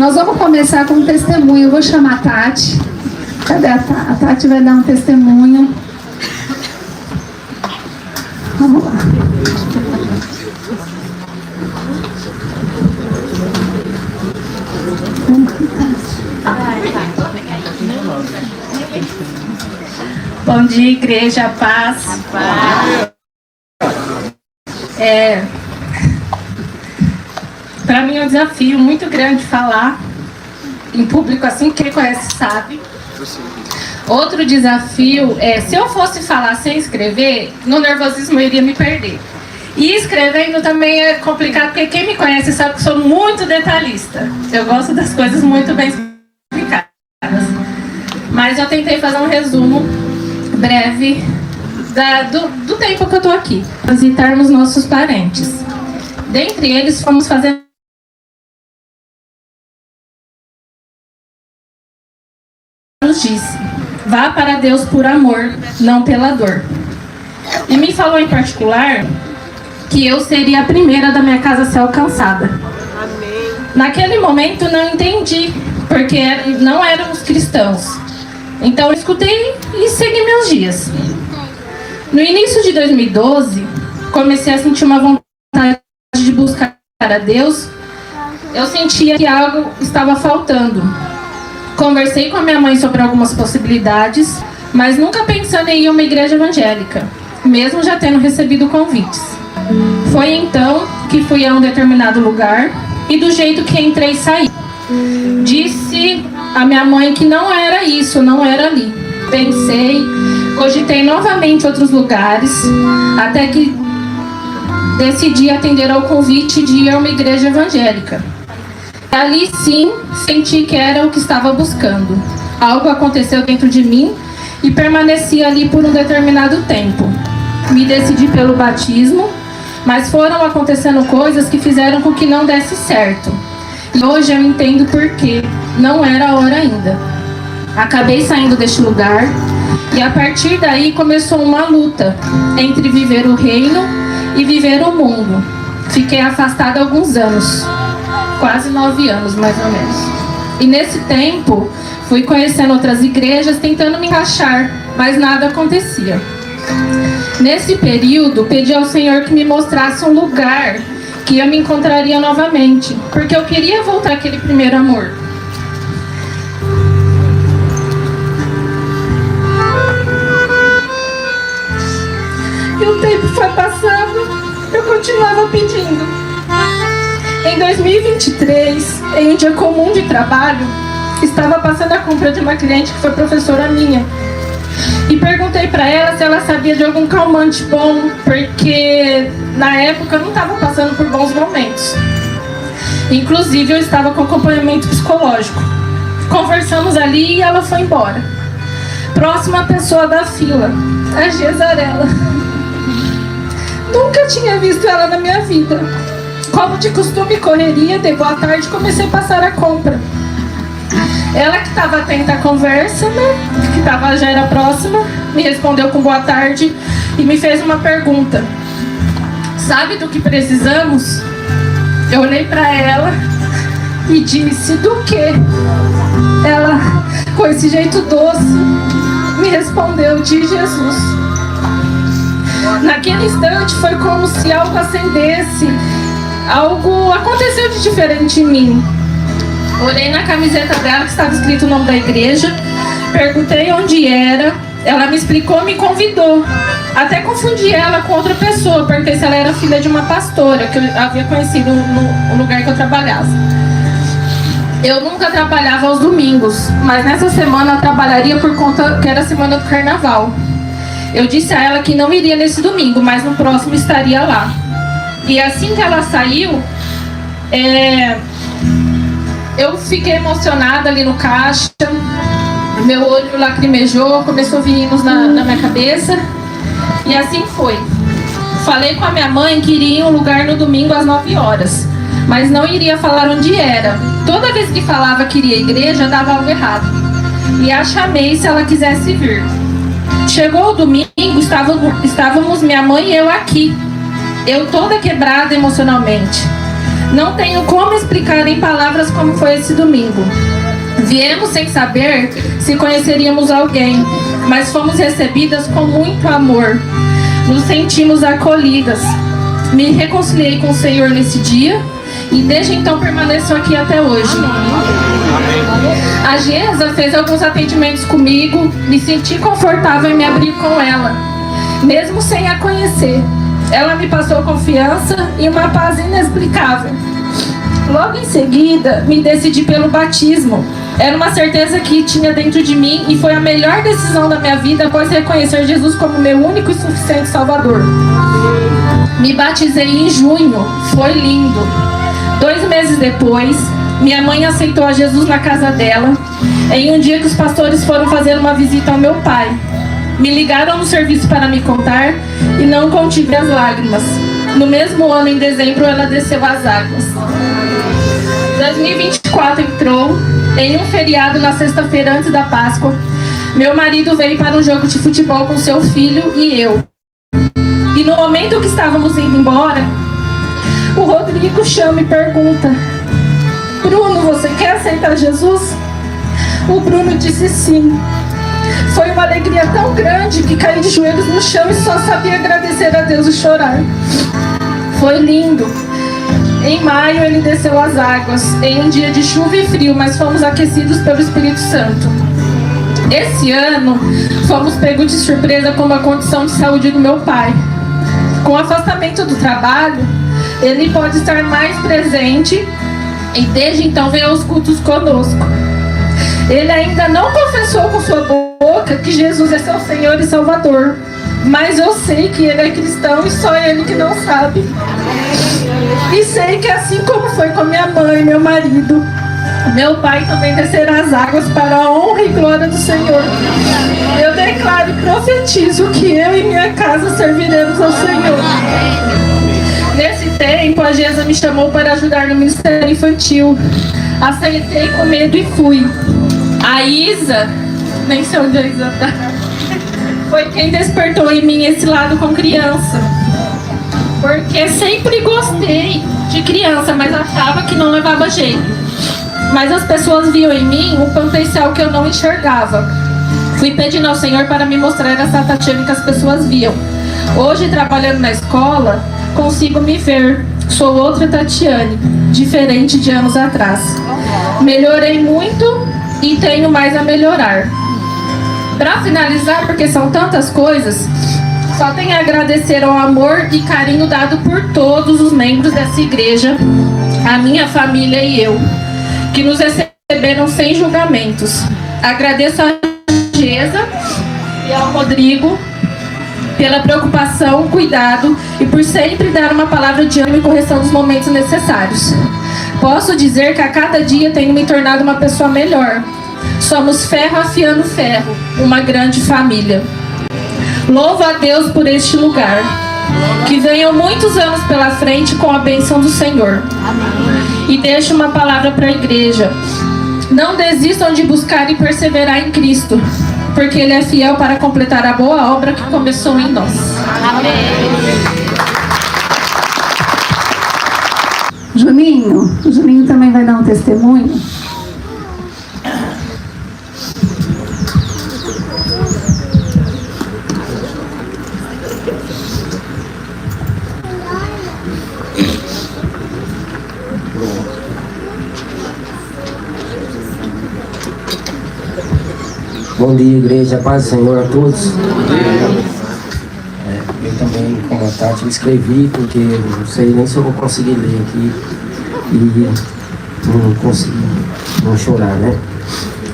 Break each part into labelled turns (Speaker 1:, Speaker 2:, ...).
Speaker 1: Nós vamos começar com um testemunho. Eu vou chamar a Tati. Cadê a Tati? A Tati vai dar um testemunho. Vamos lá.
Speaker 2: Bom dia, igreja, paz. Para mim é um desafio muito grande falar em público assim, quem conhece sabe. Outro desafio é, se eu fosse falar sem escrever, no nervosismo eu iria me perder. E escrevendo também é complicado, porque quem me conhece sabe que sou muito detalhista. Eu gosto das coisas muito bem explicadas. Mas eu tentei fazer um resumo breve do tempo que eu estou aqui. Visitarmos nossos parentes. Dentre eles, fomos fazer nos disse: vá para Deus por amor, não pela dor. E me falou em particular que eu seria a primeira da minha casa a ser alcançada. Amém. Naquele momento não entendi, porque não éramos cristãos. Então eu escutei e segui meus dias. No início de 2012, comecei a sentir uma vontade de buscar a Deus. Eu sentia que algo estava faltando. Conversei com a minha mãe sobre algumas possibilidades, mas nunca pensando em ir a uma igreja evangélica, mesmo já tendo recebido convites. Foi então que fui a um determinado lugar e do jeito que entrei e saí. Disse a minha mãe que não era isso, não era ali. Pensei, cogitei novamente outros lugares, até que decidi atender ao convite de ir a uma igreja evangélica. Ali sim, senti que era o que estava buscando. Algo aconteceu dentro de mim e permaneci ali por um determinado tempo. Me decidi pelo batismo, mas foram acontecendo coisas que fizeram com que não desse certo. E hoje eu entendo por quê. Não era a hora ainda. Acabei saindo deste lugar e a partir daí começou uma luta entre viver o reino e viver o mundo. Fiquei afastada há alguns anos. Quase 9 anos, mais ou menos. E nesse tempo, fui conhecendo outras igrejas, tentando me encaixar, mas nada acontecia. Nesse período, pedi ao Senhor que me mostrasse um lugar que eu me encontraria novamente, porque eu queria voltar àquele primeiro amor. E o tempo foi passando, eu continuava pedindo. Em 2023, em um dia comum de trabalho, estava passando a compra de uma cliente que foi professora minha. E perguntei para ela se ela sabia de algum calmante bom, porque na época eu não estava passando por bons momentos. Inclusive eu estava com acompanhamento psicológico. Conversamos ali e ela foi embora. Próxima pessoa da fila, a Gesarela. Nunca tinha visto ela na minha vida. Como de costume, correria, dei boa tarde e comecei a passar a compra. Ela que estava atenta à conversa, né, que já era próxima, me respondeu com boa tarde e me fez uma pergunta. Sabe do que precisamos? Eu olhei para ela e disse, do quê? Ela, com esse jeito doce, me respondeu, de Jesus. Naquele instante foi como se algo acendesse. Algo aconteceu de diferente em mim. Olhei na camiseta dela que estava escrito o nome da igreja, perguntei onde era, ela me explicou, me convidou. Até confundi ela com outra pessoa, perguntei se ela era filha de uma pastora que eu havia conhecido no lugar que eu trabalhava. Eu nunca trabalhava aos domingos, mas nessa semana eu trabalharia por conta que era a semana do carnaval. Eu disse a ela que não iria nesse domingo, mas no próximo estaria lá. E assim que ela saiu, eu fiquei emocionada ali no caixa, meu olho lacrimejou, começou a vir hinos na minha cabeça, e assim foi. Falei com a minha mãe que iria em um lugar no domingo às 9 horas, mas não iria falar onde era. Toda vez que falava que iria à igreja, dava algo errado. E a chamei se ela quisesse vir. Chegou o domingo, estávamos minha mãe e eu aqui. Eu toda quebrada emocionalmente. Não tenho como explicar em palavras como foi esse domingo. Viemos sem saber se conheceríamos alguém, mas fomos recebidas com muito amor. Nos sentimos acolhidas. Me reconciliei com o Senhor nesse dia e desde então permaneço aqui até hoje. A Gesa fez alguns atendimentos comigo, me senti confortável em me abrir com ela, mesmo sem a conhecer. Ela me passou confiança e uma paz inexplicável. Logo em seguida, me decidi pelo batismo. Era uma certeza que tinha dentro de mim e foi a melhor decisão da minha vida após reconhecer Jesus como meu único e suficiente Salvador. Me batizei em junho, foi lindo. 2 meses depois, minha mãe aceitou a Jesus na casa dela, em um dia que os pastores foram fazer uma visita ao meu pai. Me ligaram no serviço para me contar e não contive as lágrimas. No mesmo ano, em dezembro, ela desceu as águas. 2024 entrou, em um feriado na sexta-feira antes da Páscoa. Meu marido veio para um jogo de futebol com seu filho e eu. E no momento que estávamos indo embora, o Rodrigo chama e pergunta: Bruno, você quer aceitar Jesus? O Bruno disse sim. Foi uma alegria tão grande que caí de joelhos no chão e só sabia agradecer a Deus e chorar. Foi lindo. Em maio ele desceu as águas, em um dia de chuva e frio, mas fomos aquecidos pelo Espírito Santo. Esse ano, fomos pegos de surpresa com a condição de saúde do meu pai. Com o afastamento do trabalho, ele pode estar mais presente e desde então vem aos cultos conosco. Ele ainda não confessou com sua boca que Jesus é seu Senhor e Salvador, mas eu sei que ele é cristão e só ele que não sabe. E sei que assim como foi com minha mãe e meu marido, meu pai também descerá as águas para a honra e glória do Senhor. Eu declaro e profetizo que eu e minha casa serviremos ao Senhor. Nesse tempo, a Gesa me chamou para ajudar no ministério infantil. Aceitei com medo e fui. A Isa, nem sei onde a Isa está, foi quem despertou em mim esse lado com criança. Porque sempre gostei de criança, mas achava que não levava jeito. Mas as pessoas viam em mim um potencial que eu não enxergava. Fui pedindo ao Senhor para me mostrar essa Tatiana que as pessoas viam. Hoje, trabalhando na escola, consigo me ver. Sou outra Tatiane, diferente de anos atrás. Melhorei muito e tenho mais a melhorar. Para finalizar, porque são tantas coisas, só tenho a agradecer ao amor e carinho dado por todos os membros dessa igreja, a minha família e eu, que nos receberam sem julgamentos. Agradeço a Gesa e ao Rodrigo pela preocupação, cuidado e por sempre dar uma palavra de ânimo e correção nos momentos necessários. Posso dizer que a cada dia tenho me tornado uma pessoa melhor. Somos ferro afiando ferro, uma grande família. Louvo a Deus por este lugar. Que venham muitos anos pela frente com a bênção do Senhor. E deixo uma palavra para a igreja. Não desistam de buscar e perseverar em Cristo, porque Ele é fiel para completar a boa obra que começou em nós.
Speaker 1: O Juninho também vai dar um testemunho.
Speaker 3: Bom dia, igreja, paz do Senhor a todos. Eu também, como a Tati, escrevi porque não sei nem se eu vou conseguir ler aqui e não consigo não chorar, né?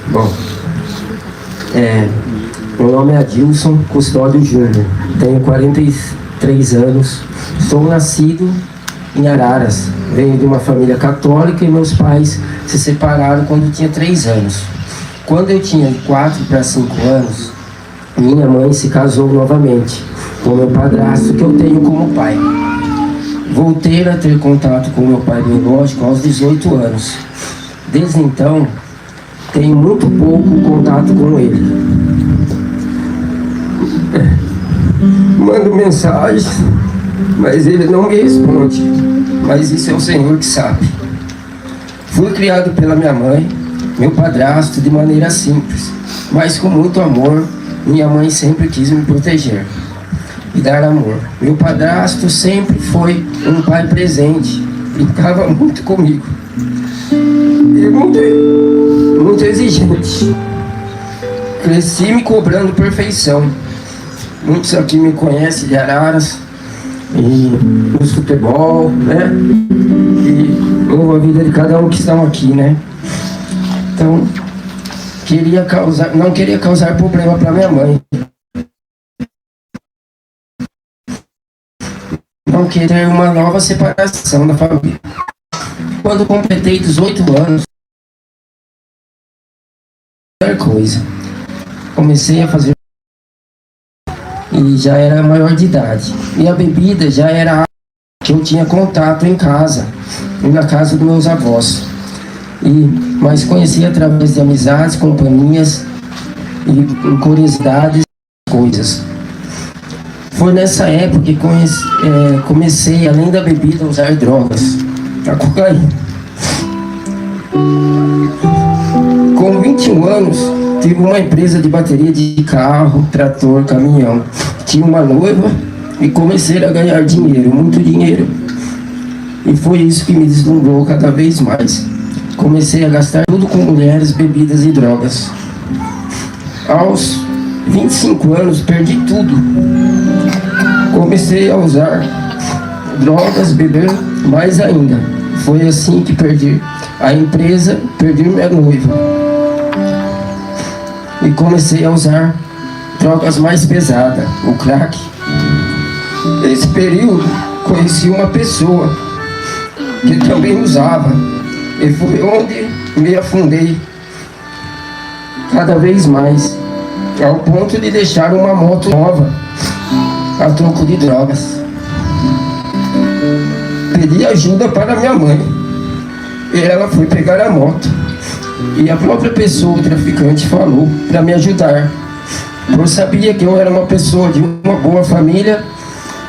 Speaker 3: Bom, meu nome é Adilson Custódio Júnior, tenho 43 anos, sou nascido em Araras, venho de uma família católica e meus pais se separaram quando eu tinha 3 anos. Quando eu tinha 4 para 5 anos, minha mãe se casou novamente com meu padrasto, que eu tenho como pai. Voltei a ter contato com meu pai biológico aos 18 anos. Desde então, tenho muito pouco contato com ele. Mando mensagens, mas ele não me responde. mas isso é o Senhor que sabe. Fui criado pela minha mãe, meu padrasto, de maneira simples, mas com muito amor. Minha mãe sempre quis me proteger e dar amor. Meu padrasto sempre foi um pai presente, brincava muito comigo e muito exigente. Cresci me cobrando perfeição. Muitos aqui me conhecem de Araras e no futebol, né? E louvo a vida de cada um que estão aqui, né? Então, não queria causar problema para minha mãe. Não queria ter uma nova separação da família. Quando completei 18 anos, coisa. Comecei a fazer e já era maior de idade. E a bebida já era algo que eu tinha contato em casa e na casa dos meus avós. Mas conheci através de amizades, companhias e curiosidades, coisas. Foi nessa época que comecei, além da bebida, a usar drogas, a cocaína. Com 21 anos, tive uma empresa de bateria de carro, trator, caminhão. Tinha uma noiva e comecei a ganhar dinheiro, muito dinheiro. E foi isso que me deslumbrou cada vez mais. Comecei a gastar tudo com mulheres, bebidas e drogas. Aos 25 anos, perdi tudo. Comecei a usar drogas, beber mais ainda. Foi assim que perdi a empresa, perdi minha noiva. E comecei a usar drogas mais pesadas, o crack. Nesse período, conheci uma pessoa que também usava. E foi onde me afundei cada vez mais, ao ponto de deixar uma moto nova a troco de drogas. Pedi ajuda para minha mãe e ela foi pegar a moto. E a própria pessoa, o traficante, falou para me ajudar. Eu sabia que eu era uma pessoa de uma boa família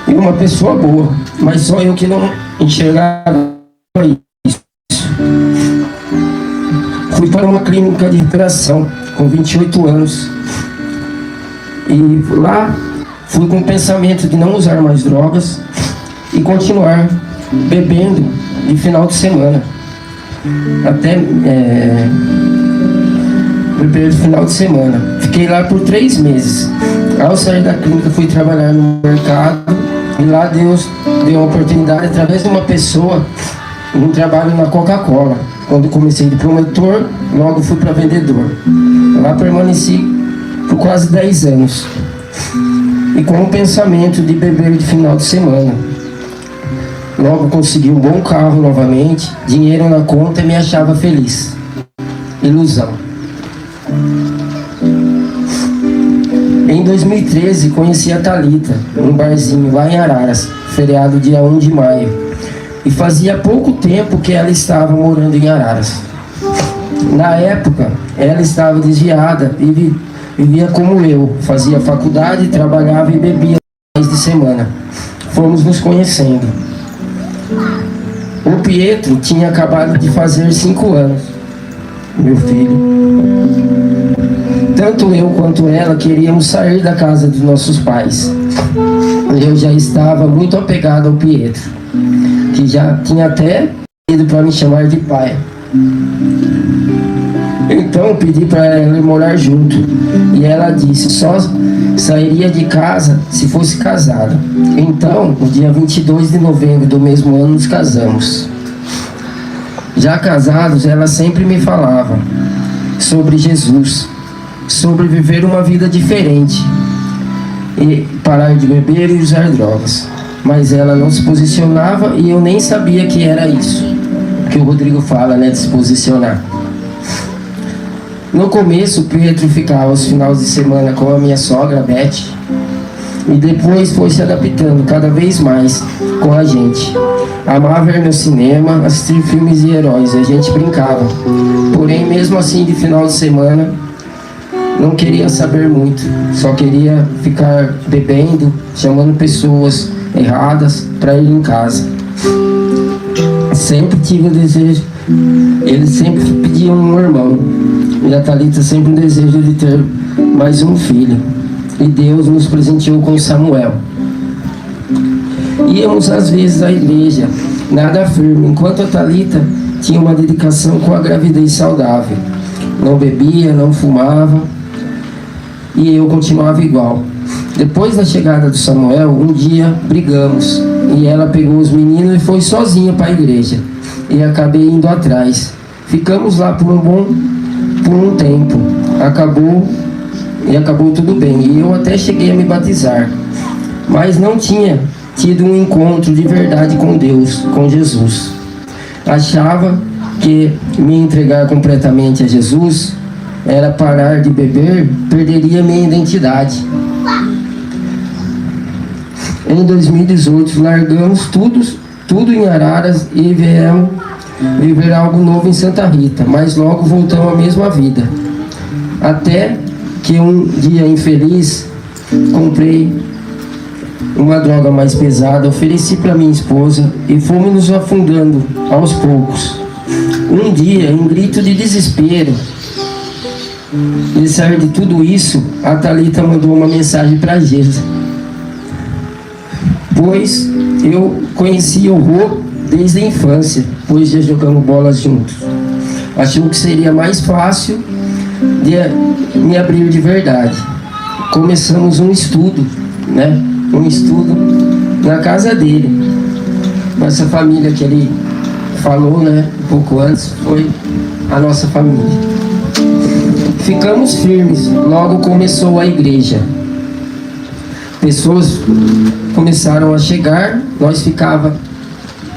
Speaker 3: e uma pessoa boa, mas só eu que não enxergava isso. Fui para uma clínica de recuperação com 28 anos. E lá fui com o pensamento de não usar mais drogas e continuar bebendo de final de semana. Até beber de final de semana. Fiquei lá por 3 meses. Ao sair da clínica, fui trabalhar no mercado. E lá Deus deu uma oportunidade através de uma pessoa, um trabalho na Coca-Cola. Quando comecei de promotor, logo fui para vendedor. Lá permaneci por quase 10 anos. E com o pensamento de beber de final de semana. Logo consegui um bom carro novamente, dinheiro na conta e me achava feliz. Ilusão. Em 2013, conheci a Thalita, num barzinho lá em Araras, feriado dia 1 de maio. E fazia pouco tempo que ela estava morando em Araras. Na época, ela estava desviada e vivia como eu. Fazia faculdade, trabalhava e bebia de semana. Fomos nos conhecendo. O Pietro tinha acabado de fazer 5 anos. Meu filho. Tanto eu quanto ela queríamos sair da casa dos nossos pais. Eu já estava muito apegado ao Pietro, que já tinha até ido para me chamar de pai. Então pedi para ela ir morar junto. E ela disse, só sairia de casa se fosse casada. Então, no dia 22 de novembro do mesmo ano, nos casamos. Já casados, ela sempre me falava sobre Jesus, sobre viver uma vida diferente e parar de beber e usar drogas. Mas ela não se posicionava e eu nem sabia que era isso que o Rodrigo fala, né, de se posicionar. No começo, o Pedro ficava aos finais de semana com a minha sogra, Beth, e depois foi se adaptando cada vez mais com a gente. Amava ir no cinema, assistir filmes de heróis, a gente brincava. Porém, mesmo assim, de final de semana, não queria saber muito, só queria ficar bebendo, chamando pessoas erradas para ir em casa. sempre tive o desejo, eles sempre pediam um irmão. E a Thalita sempre um desejo de ter mais um filho. E Deus nos presenteou com Samuel. Íamos às vezes à igreja, nada firme, enquanto a Thalita tinha uma dedicação com a gravidez saudável. Não bebia, não fumava, e eu continuava igual. Depois da chegada do Samuel, um dia brigamos, e ela pegou os meninos e foi sozinha para a igreja. E acabei indo atrás. Ficamos lá por um tempo. Acabou tudo bem. E eu até cheguei a me batizar. Mas não tinha tido um encontro de verdade com Deus, com Jesus. Achava que me entregar completamente a Jesus era parar de beber, perderia minha identidade. Em 2018, largamos tudo em Araras e viemos viver algo novo em Santa Rita, mas logo voltamos à mesma vida. Até que um dia infeliz, comprei uma droga mais pesada, ofereci para minha esposa e fomos nos afundando aos poucos. Um dia, em grito de desespero, de sair de tudo isso, a Thalita mandou uma mensagem para Gesa, pois eu conhecia o Rô desde a infância, pois já jogamos bolas juntos. Achou que seria mais fácil de me abrir de verdade. Começamos um estudo, um estudo na casa dele. Essa família que ele falou, um pouco antes, foi a nossa família. Ficamos firmes, logo começou a igreja. Pessoas começaram a chegar, nós ficava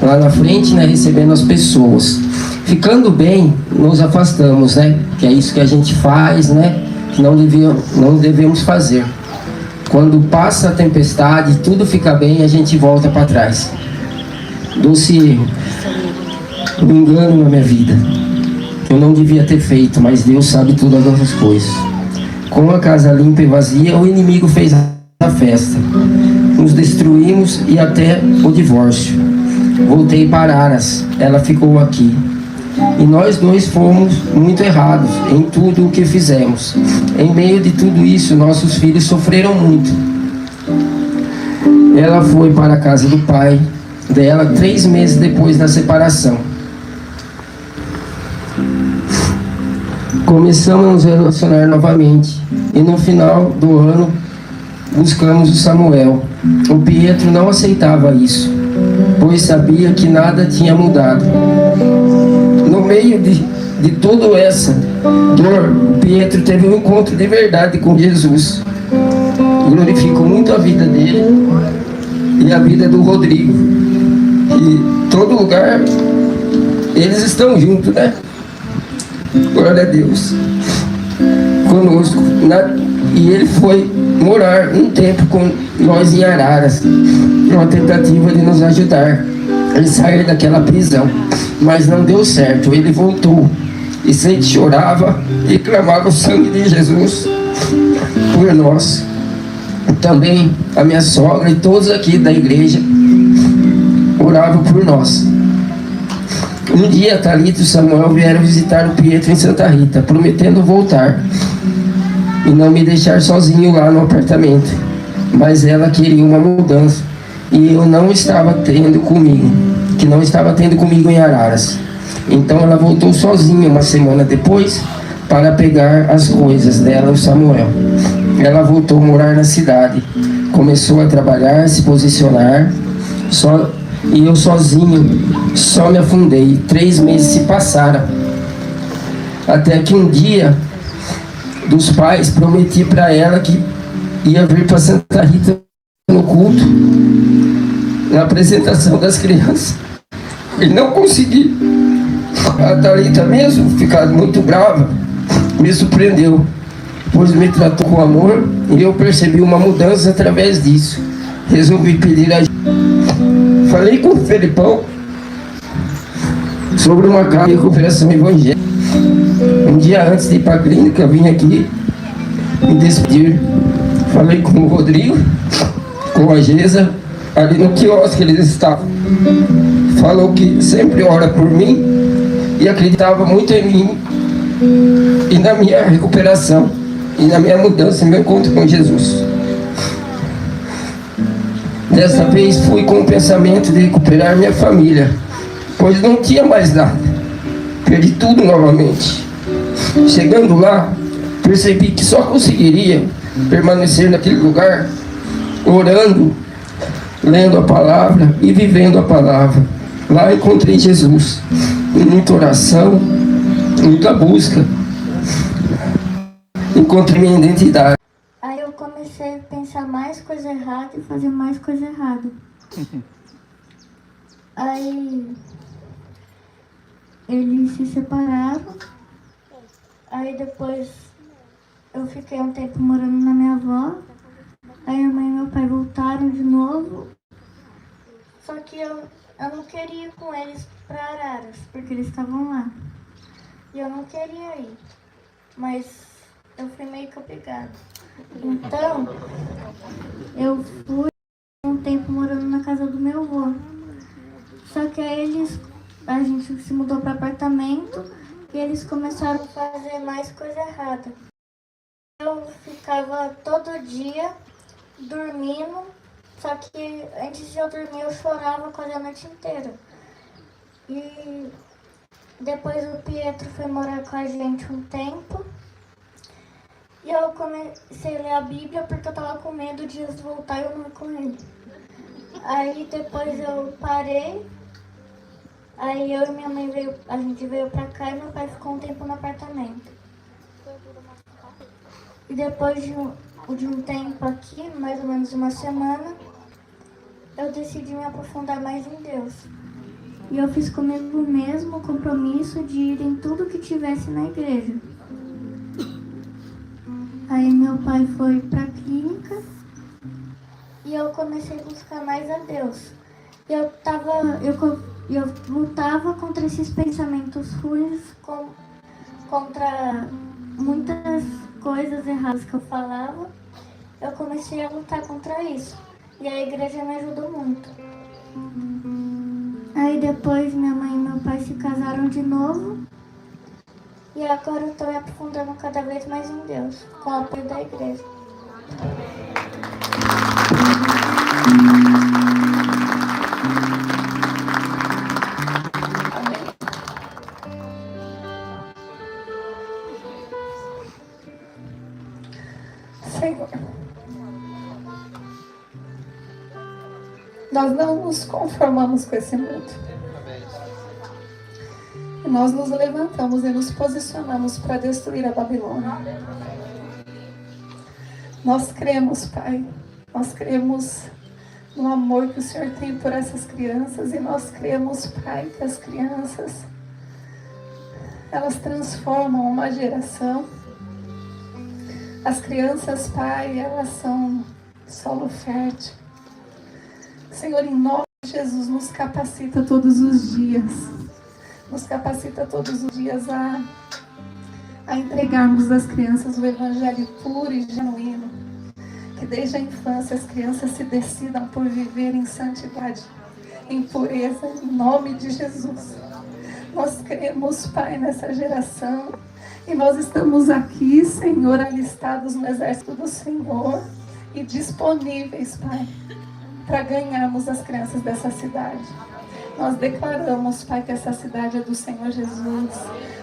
Speaker 3: lá na frente, recebendo as pessoas. Ficando bem, nos afastamos, que é isso que a gente faz, que não devemos fazer. Quando passa a tempestade, tudo fica bem, a gente volta para trás. Doce erro, um engano na minha vida. Eu não devia ter feito, mas Deus sabe todas as coisas. Com a casa limpa e vazia, o inimigo fez a festa. Nos destruímos e até o divórcio. Voltei para Araras, ela ficou aqui. E nós dois fomos muito errados em tudo o que fizemos. Em meio de tudo isso, nossos filhos sofreram muito. Ela foi para a casa do pai dela 3 meses depois da separação. Começamos a nos relacionar novamente. E no final do ano, buscamos o Samuel. O Pietro não aceitava isso, pois sabia que nada tinha mudado. No meio de toda essa dor, o Pietro teve um encontro de verdade com Jesus. Glorificou muito a vida dele e a vida do Rodrigo. E todo lugar, eles estão juntos, Glória a Deus. Conosco. E ele foi morar um tempo com nós em Araras, numa tentativa de nos ajudar a sair daquela prisão. Mas não deu certo. Ele voltou e sempre chorava e clamava o sangue de Jesus por nós. Também a minha sogra e todos aqui da igreja oravam por nós. Um dia a Thalita e o Samuel vieram visitar o Pietro em Santa Rita, prometendo voltar e não me deixar sozinho lá no apartamento. Mas ela queria uma mudança e eu não estava tendo comigo em Araras. Então ela voltou sozinha uma semana depois para pegar as coisas dela e o Samuel. Ela voltou a morar na cidade, começou a trabalhar, se posicionar, e eu sozinho só me afundei. 3 meses se passaram, até que um dia dos pais prometi para ela que ia vir para Santa Rita no culto, na apresentação das crianças. E não consegui. A Thalita, mesmo ficado muito brava, me surpreendeu, pois me tratou com amor e eu percebi uma mudança através disso. Resolvi pedir ajuda. Falei com o Felipão sobre uma casa de recuperação evangélica. Um dia antes de ir para a clínica, vim aqui me despedir. Falei com o Rodrigo, com a Gesa, ali no quiosque eles estavam. falou que sempre ora por mim e acreditava muito em mim e na minha recuperação e na minha mudança, meu encontro com Jesus. Dessa vez fui com o pensamento de recuperar minha família, pois não tinha mais nada. Perdi tudo novamente. Chegando lá, percebi que só conseguiria permanecer naquele lugar orando, lendo a palavra e vivendo a palavra. Lá encontrei Jesus, em muita oração, muita busca. Encontrei minha identidade.
Speaker 4: Aí eu comecei a pensar mais coisa errada e fazer mais coisa errada. Aí eles se separaram. Aí depois eu fiquei um tempo morando na minha avó. Aí minha mãe e meu pai voltaram de novo. Só que eu não queria ir com eles para Araras, porque eles estavam lá. E eu não queria ir. Mas eu fui meio que obrigada. Então, eu fui um tempo morando na casa do meu avô. Só que aí a gente se mudou para apartamento e eles começaram a fazer mais coisa errada. Eu ficava todo dia dormindo, só que antes de eu dormir eu chorava quase a noite inteira. E depois o Pietro foi morar com a gente um tempo. E eu comecei a ler a Bíblia porque eu tava com medo de Jesus voltar e eu não ir com ele. Aí depois eu parei. Aí eu e minha mãe a gente veio pra cá e meu pai ficou um tempo no apartamento. E depois de um tempo aqui, mais ou menos uma semana, eu decidi me aprofundar mais em Deus. E eu fiz comigo mesmo o compromisso de ir em tudo que tivesse na igreja. Aí meu pai foi pra clínica e eu comecei a buscar mais a Deus. Eu lutava contra esses pensamentos ruins, contra muitas coisas erradas que eu falava. Eu comecei a lutar contra isso. E a igreja me ajudou muito. Aí depois minha mãe e meu pai se casaram de novo. E agora eu estou me aprofundando cada vez mais em Deus, com o apoio da igreja.
Speaker 1: Senhor, nós não nos conformamos com esse mundo. Nós nos levantamos e nos posicionamos para destruir a Babilônia. Nós cremos, Pai, nós cremos no amor que o Senhor tem por essas crianças e nós cremos, Pai, que as crianças, elas transformam uma geração. As crianças, Pai, elas são solo fértil. Senhor, em nome de Jesus, nos capacita todos os dias. Nos capacita todos os dias a entregarmos às crianças o evangelho puro e genuíno. Que desde a infância as crianças se decidam por viver em santidade, em pureza, em nome de Jesus. Nós cremos, Pai, nessa geração. E nós estamos aqui, Senhor, alistados no exército do Senhor e disponíveis, Pai, para ganharmos as crianças dessa cidade. Nós declaramos, Pai, que essa cidade é do Senhor Jesus.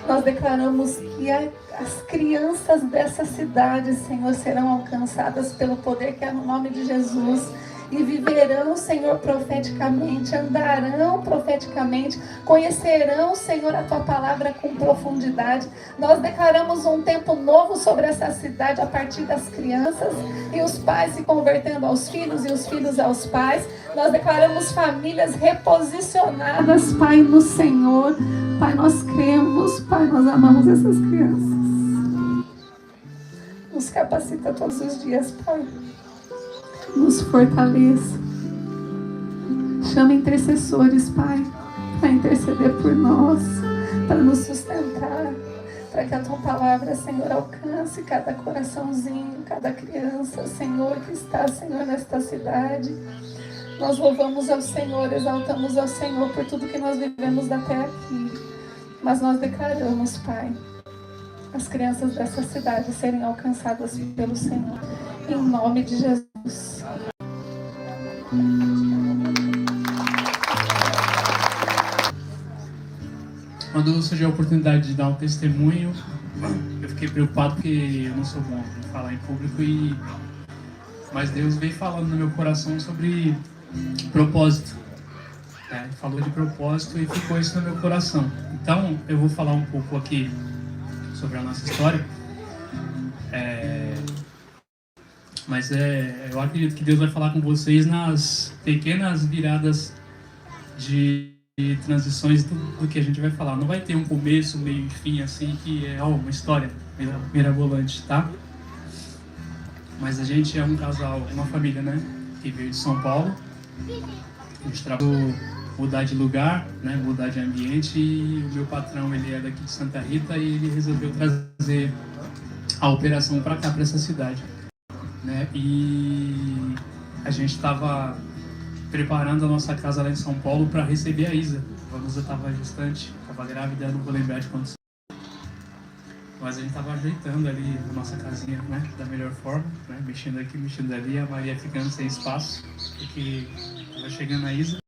Speaker 1: Nós declaramos que as crianças dessa cidade, Senhor, serão alcançadas pelo poder que é no nome de Jesus. E viverão, Senhor, profeticamente, andarão profeticamente, conhecerão, Senhor, a Tua palavra com profundidade. Nós declaramos um tempo novo sobre essa cidade a partir das crianças e os pais se convertendo aos filhos e os filhos aos pais. Nós declaramos famílias reposicionadas, Pai, no Senhor. Pai, nós cremos, Pai, nós amamos essas crianças. Nos capacita todos os dias, Pai. Nos fortaleça. Chama intercessores, Pai, para interceder por nós, para nos sustentar, para que a Tua palavra, Senhor, alcance cada coraçãozinho, cada criança, Senhor, que está, Senhor, nesta cidade. Nós louvamos ao Senhor, exaltamos ao Senhor por tudo que nós vivemos até aqui. Mas nós declaramos, Pai, as crianças dessa cidade serem alcançadas pelo Senhor. Em nome de Jesus.
Speaker 5: Quando surgiu a oportunidade de dar um testemunho, eu fiquei preocupado porque eu não sou bom em falar em público, mas Deus veio falando no meu coração sobre propósito. Ele falou de propósito e ficou isso no meu coração. Então, eu vou falar um pouco aqui sobre a nossa história. Mas eu acredito que Deus vai falar com vocês nas pequenas viradas de transições do que a gente vai falar. Não vai ter um começo, meio e fim assim, que é uma história mirabolante, tá? Mas a gente é um casal, uma família, né? Que veio de São Paulo. A gente trabalhou mudar de lugar, né? Mudar de ambiente, e o meu patrão, ele é daqui de Santa Rita e ele resolveu trazer a operação para cá, para essa cidade, né? E a gente estava preparando a nossa casa lá em São Paulo para receber a Isa. A Vanusa estava gestante, estava grávida, não vou lembrar de quantos. Mas a gente estava ajeitando ali a nossa casinha, né, da melhor forma, né, mexendo aqui, mexendo ali, a Maria ficando sem espaço, porque estava chegando a Isa.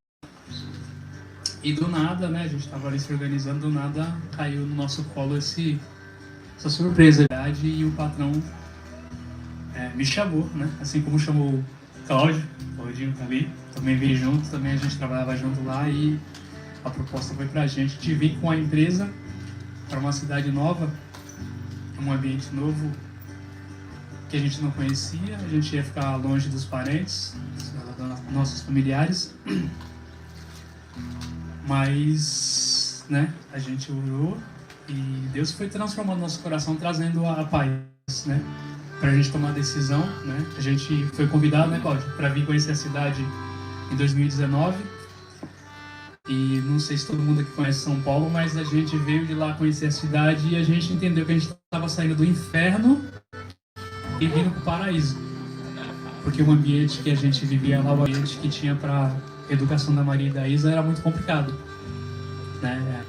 Speaker 5: E do nada, né, a gente estava ali se organizando, do nada caiu no nosso colo essa surpresa. E o patrão me chamou, né, assim como chamou o Claudinho tá ali, também veio junto, também a gente trabalhava junto lá, e a proposta foi pra gente de vir com a empresa para uma cidade nova, um ambiente novo que a gente não conhecia. A gente ia ficar longe dos parentes, dos nossos familiares, mas, né, a gente orou e Deus foi transformando nosso coração, trazendo a paz, né, pra gente tomar a decisão, né. A gente foi convidado, né, Cláudio, para vir conhecer a cidade em 2019. E não sei se todo mundo aqui conhece São Paulo, mas a gente veio de lá conhecer a cidade e a gente entendeu que a gente estava saindo do inferno e vindo para o paraíso. Porque o ambiente que a gente vivia lá, o ambiente que tinha para educação da Maria e da Isa, era muito complicado, né?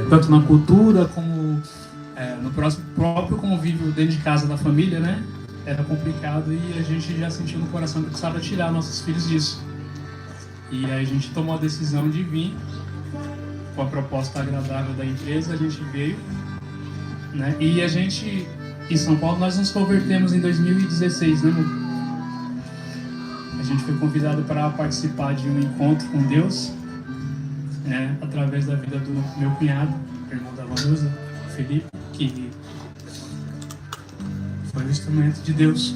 Speaker 5: Tanto na cultura como no próprio convívio dentro de casa da família, né? Era complicado, e a gente já sentiu no coração que precisava tirar nossos filhos disso. E aí a gente tomou a decisão de vir com a proposta agradável da empresa. A gente veio, né? E a gente, em São Paulo, nós nos convertemos em 2016, né? A gente foi convidado para participar de um encontro com Deus, né? Através da vida do meu cunhado, irmão da Vanusa, Felipe, que foi um instrumento de Deus.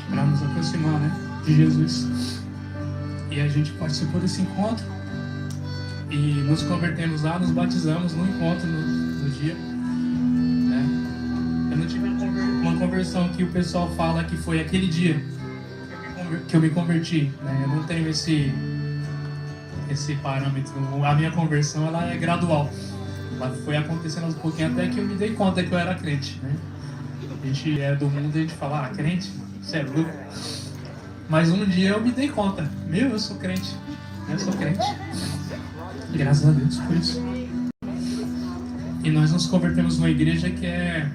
Speaker 5: Para nos aproximar, né, de Jesus. E a gente participou desse encontro e nos convertemos lá, nos batizamos no encontro no dia, né? Eu não tive uma conversão que o pessoal fala que foi aquele dia que eu me converti, né? Eu não tenho esse parâmetro. A minha conversão, ela é gradual. Ela foi acontecendo aos pouquinhos até que eu me dei conta que eu era crente, né? A gente é do mundo e a gente fala, crente? Você é louco? Mas um dia eu me dei conta, eu sou crente, graças a Deus por isso. E nós nos convertemos numa igreja que é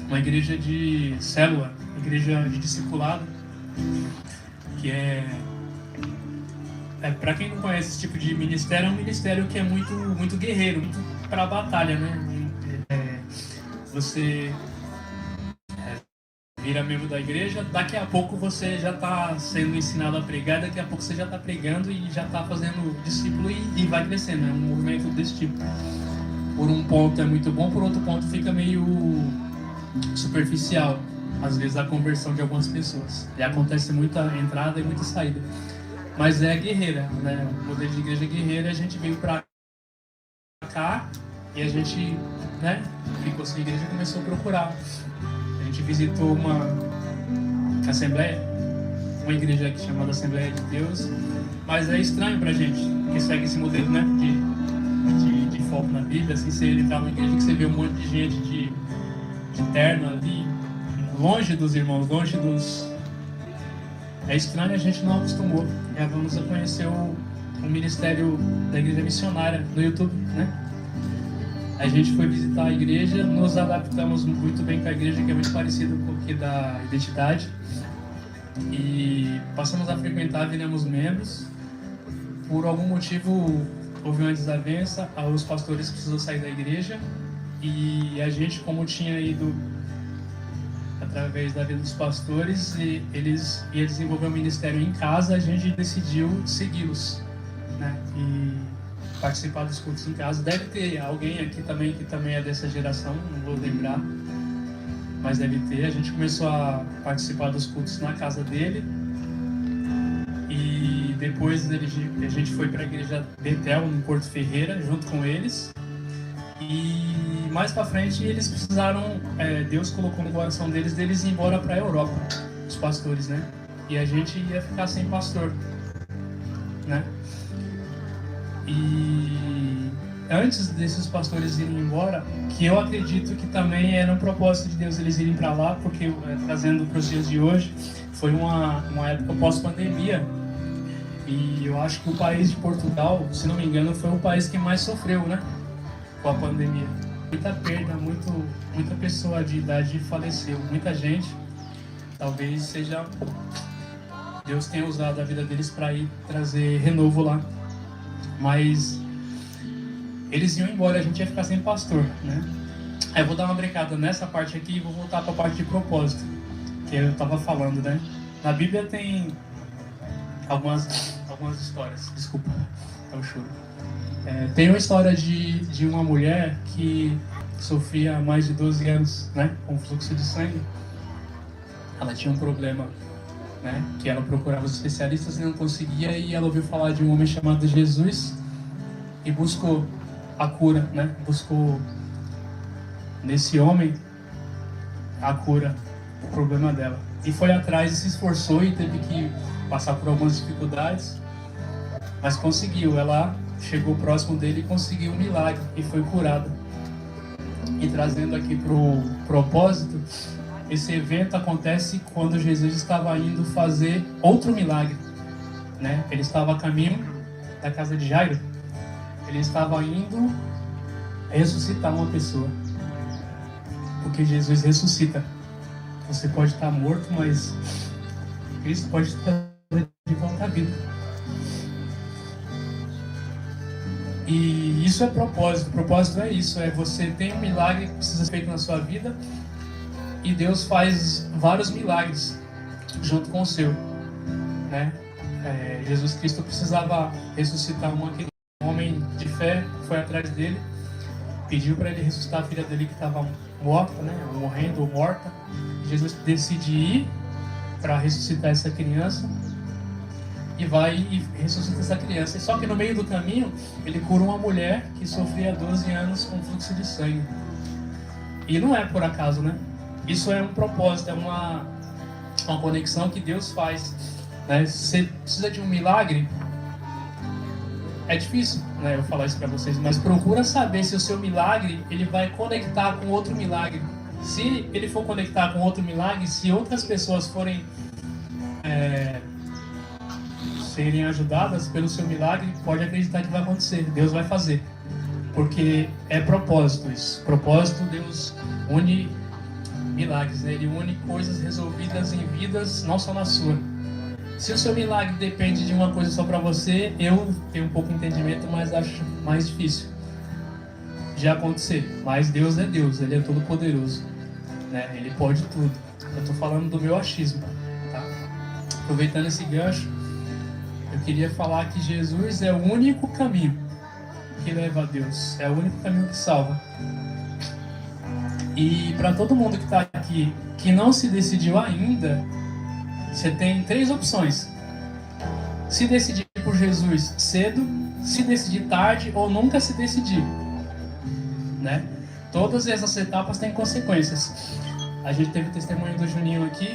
Speaker 5: uma igreja de célula, igreja de discipulado, que para quem não conhece esse tipo de ministério, é um ministério que é muito, muito guerreiro, muito para a batalha, né? Você vira membro da igreja, daqui a pouco você já está sendo ensinado a pregar, daqui a pouco você já está pregando e já está fazendo discípulo e vai crescendo. É um movimento desse tipo. Por um ponto é muito bom, por outro ponto fica meio superficial, às vezes, a conversão de algumas pessoas. E acontece muita entrada e muita saída. Mas é guerreira, né? O modelo de igreja é guerreira. A gente veio para cá e a gente, né, ficou sem igreja e começou a procurar. A gente visitou uma assembleia, uma igreja aqui chamada Assembleia de Deus, mas é estranho pra gente, que segue esse modelo, né, de foco na Bíblia, assim, você entrar numa igreja que você vê um monte de gente de terno ali, longe dos irmãos, longe dos... É estranho, a gente não acostumou. Vamos a conhecer o ministério da igreja missionária no YouTube, né? A gente foi visitar a igreja, nos adaptamos muito bem com a igreja, que é muito parecida com o que da identidade. E passamos a frequentar, viramos membros. Por algum motivo, houve uma desavença, os pastores precisam sair da igreja. E a gente, como tinha ido através da vida dos pastores, e eles iam desenvolver um ministério em casa, a gente decidiu segui-los, né? E participar dos cultos em casa. Deve ter alguém aqui também que também é dessa geração, não vou lembrar, mas deve ter. A gente começou a participar dos cultos na casa dele, e depois a gente foi para a igreja Betel, no Porto Ferreira, junto com eles. E mais para frente eles precisaram, Deus colocou no coração deles ir embora para a Europa, os pastores, né? E a gente ia ficar sem pastor, né? E antes desses pastores irem embora, que eu acredito que também era um propósito de Deus eles irem para lá, porque trazendo para os dias de hoje, foi uma época pós-pandemia. E eu acho que o país de Portugal, se não me engano, foi o país que mais sofreu, né, com a pandemia. Muita perda, muita pessoa de idade faleceu, muita gente. Talvez seja Deus tenha usado a vida deles para ir trazer renovo lá. Mas eles iam embora, a gente ia ficar sem pastor, né? Aí eu vou dar uma brincada nessa parte aqui e vou voltar para a parte de propósito, que eu estava falando, né? Na Bíblia tem algumas histórias, desculpa, é o choro. Tem uma história de uma mulher que sofria há mais de 12 anos, né, com fluxo de sangue. Ela tinha um problema, né, que ela procurava os especialistas e não conseguia, e ela ouviu falar de um homem chamado Jesus e buscou a cura, né, buscou nesse homem a cura do problema dela. E foi atrás e se esforçou e teve que passar por algumas dificuldades, mas conseguiu. Ela chegou próximo dele e conseguiu um milagre e foi curada. E trazendo aqui para o propósito, esse evento acontece quando Jesus estava indo fazer outro milagre, né? Ele estava a caminho da casa de Jairo. Ele estava indo ressuscitar uma pessoa, porque Jesus ressuscita. Você pode estar morto, mas Cristo pode estar de volta à vida. E isso é propósito. Propósito é isso, você tem um milagre que precisa ser feito na sua vida, e Deus faz vários milagres junto com o seu, né? Jesus Cristo precisava ressuscitar um homem de fé, foi atrás dele, pediu para ele ressuscitar a filha dele que estava morta, né? Morrendo ou morta. Jesus decide ir para ressuscitar essa criança, e vai e ressuscita essa criança. Só que no meio do caminho, ele cura uma mulher que sofria 12 anos com fluxo de sangue. E não é por acaso, né? Isso é um propósito, é uma conexão que Deus faz, né? Você precisa de um milagre. É difícil, né, eu falar isso para vocês, mas procura saber se o seu milagre ele vai conectar com outro milagre. Se ele for conectar com outro milagre, se outras pessoas forem serem ajudadas pelo seu milagre, pode acreditar que vai acontecer. Deus vai fazer, porque é propósito isso. Propósito, Deus une milagres, né? Ele une coisas resolvidas em vidas, não só na sua. Se o seu milagre depende de uma coisa só para você, eu tenho um pouco de entendimento, mas acho mais difícil de acontecer. Mas Deus é Deus, Ele é todo poderoso, né? Ele pode tudo. Eu estou falando do meu achismo, tá? Aproveitando esse gancho, eu queria falar que Jesus é o único caminho que leva a Deus, é o único caminho que salva. E para todo mundo que está aqui, que não se decidiu ainda, você tem 3 opções: se decidir por Jesus cedo, se decidir tarde ou nunca se decidir, né? Todas essas etapas têm consequências. A gente teve o testemunho do Juninho aqui,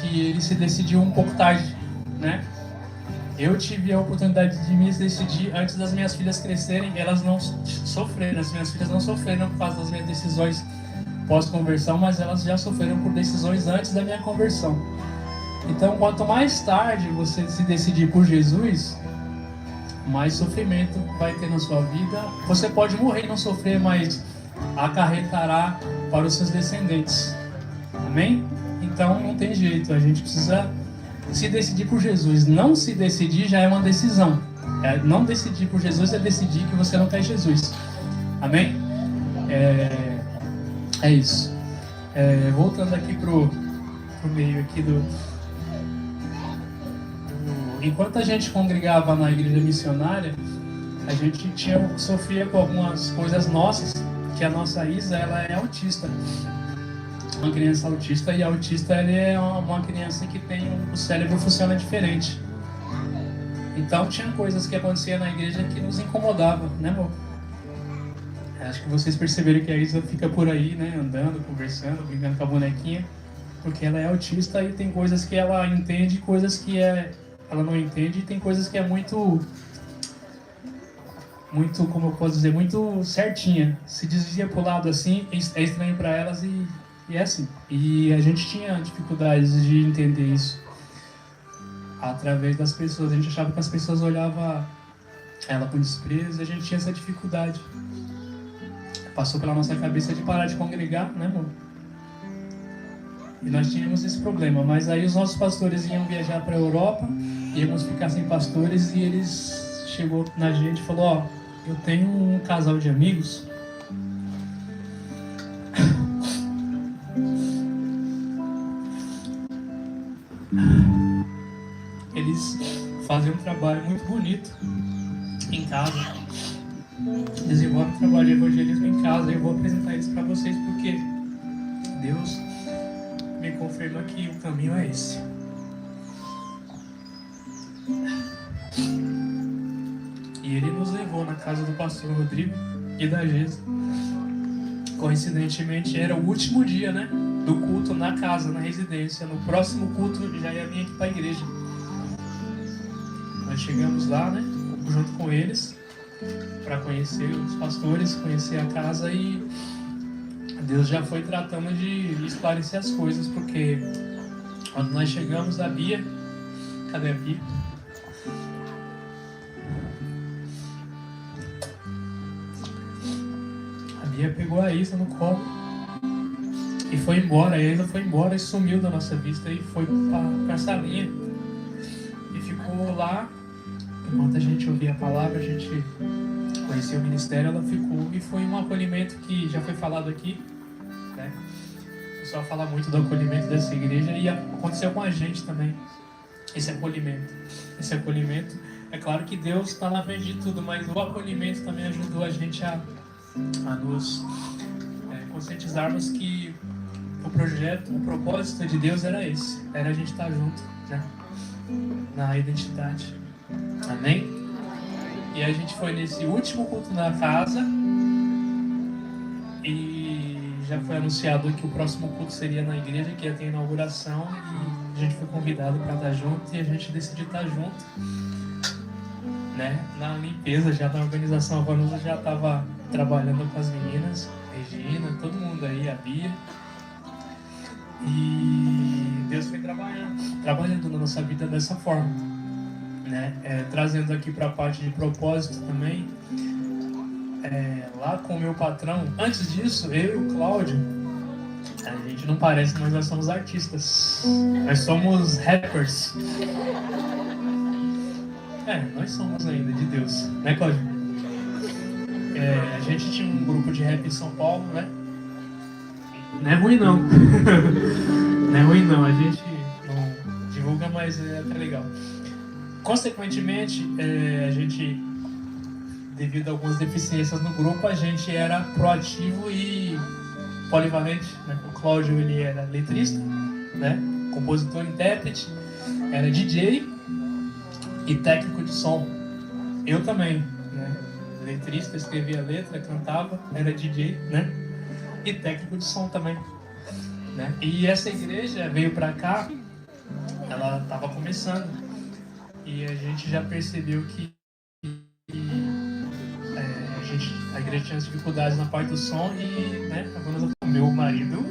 Speaker 5: que ele se decidiu um pouco tarde, né? Eu tive a oportunidade de me decidir antes das minhas filhas crescerem. Elas não sofreram, as minhas filhas não sofreram por causa das minhas decisões pós-conversão, mas elas já sofreram por decisões antes da minha conversão. Então, quanto mais tarde você se decidir por Jesus, mais sofrimento vai ter na sua vida. Você pode morrer e não sofrer, mas acarretará para os seus descendentes. Amém? Então, não tem jeito, a gente precisa se decidir por Jesus. Não se decidir já é uma decisão. Não decidir por Jesus é decidir que você não quer Jesus. Amém? É isso. Voltando aqui pro meio aqui enquanto a gente congregava na igreja missionária, a gente sofria com algumas coisas nossas, que a nossa Isa, ela é autista. Uma criança autista, e autista ele é uma criança que o cérebro funciona diferente. Então tinha coisas que aconteciam na igreja que nos incomodavam, né, amor? Acho que vocês perceberam que a Isa fica por aí, né, andando, conversando, brincando com a bonequinha, porque ela é autista e tem coisas que ela entende, coisas que ela não entende, e tem coisas que é muito, como eu posso dizer, muito certinha. Se desvia pro lado assim, é estranho para elas e é assim. E a gente tinha dificuldades de entender isso através das pessoas. A gente achava que as pessoas olhavam ela com desprezo, e a gente tinha essa dificuldade. Passou pela nossa cabeça de parar de congregar, né, amor? E nós tínhamos esse problema. Mas aí os nossos pastores iam viajar para a Europa, íamos ficar sem pastores, e eles chegou na gente e falou: ó, eu tenho um casal de amigos eles fazem um trabalho muito bonito em casa, desenvolvem um trabalho de evangelismo em casa, e eu vou apresentar eles para vocês porque Deus me confirma que o caminho é esse. E ele nos levou na casa do pastor Rodrigo e da Gesa. Coincidentemente era o último dia, né, do culto na casa, na residência. No próximo culto já ia vir aqui para a igreja. Nós chegamos lá, né, junto com eles, para conhecer os pastores, conhecer a casa, e Deus já foi tratando de esclarecer as coisas, porque quando nós chegamos, a Bia, cadê a Bia? A Bia pegou a Isa no colo e foi embora. A Isa foi embora e sumiu da nossa vista e foi para a salinha e ficou lá. Enquanto a gente ouvia a palavra, a gente conhecia o ministério, ela ficou, e foi um acolhimento que já foi falado aqui, né? O pessoal fala muito do acolhimento dessa igreja, e aconteceu com a gente também, esse acolhimento. Esse acolhimento, é claro que Deus está na frente de tudo, mas o acolhimento também ajudou a gente a nos conscientizarmos que o propósito de Deus era esse, era a gente estar junto, né? Na identidade. Amém? E a gente foi nesse último culto na casa, e já foi anunciado que o próximo culto seria na igreja, que ia ter inauguração, e a gente foi convidado para estar junto, e a gente decidiu estar junto, né? Na limpeza, já na organização, a Vanusa já estava trabalhando com as meninas, Regina, todo mundo aí, a Bia, e Deus foi trabalhando na nossa vida dessa forma, né? Trazendo aqui para a parte de propósito também, lá com o meu patrão. Antes disso, eu e o Cláudio, a gente não parece, mas nós somos artistas, nós somos rappers. Nós somos ainda de Deus, né, Cláudio? A gente tinha um grupo de rap em São Paulo, né? Não é ruim não. Não é ruim não, a gente não divulga, mas é até legal. Consequentemente, a gente, devido a algumas deficiências no grupo, a gente era proativo e polivalente, né? O Cláudio, ele era letrista, né? Compositor, intérprete, era DJ e técnico de som. Eu também, né? Letrista, escrevia letra, cantava, era DJ, né? E técnico de som também, né? E essa igreja veio pra cá, ela estava começando, e a gente já percebeu que a igreja tinha dificuldades na parte do som, e, né, a Vanusa meu marido,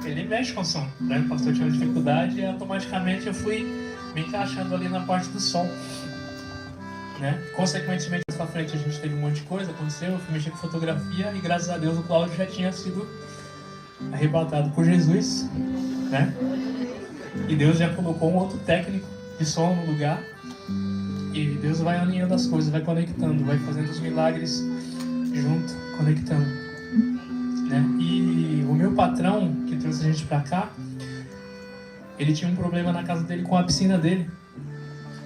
Speaker 5: ele mexe com o som, né? O pastor tinha uma dificuldade e automaticamente eu fui me encaixando ali na parte do som, né? Consequentemente, mais pra frente a gente teve um monte de coisa, aconteceu, eu fui mexer com fotografia e graças a Deus o Cláudio já tinha sido arrebatado por Jesus, né? E Deus já colocou um outro técnico de som no lugar. E Deus vai alinhando as coisas, vai conectando, vai fazendo os milagres junto, conectando, né? E o meu patrão, que trouxe a gente pra cá, ele tinha um problema na casa dele com a piscina dele.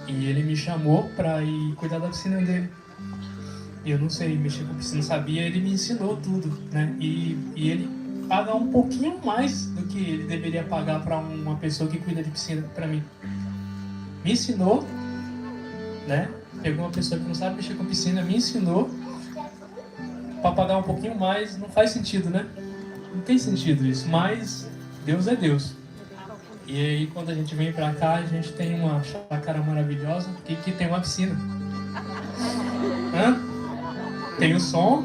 Speaker 5: E ele me chamou pra ir cuidar da piscina dele. E eu não sei mexer com piscina, não sabia, ele me ensinou tudo, né? E ele paga um pouquinho mais do que ele deveria pagar pra uma pessoa que cuida de piscina pra mim. Me ensinou, né? Pegou uma pessoa que não sabe mexer com piscina, me ensinou para pagar um pouquinho mais. Não faz sentido, né? Não tem sentido isso, mas Deus é Deus. E aí quando a gente vem pra cá, a gente tem uma chácara maravilhosa que tem uma piscina. Tem o som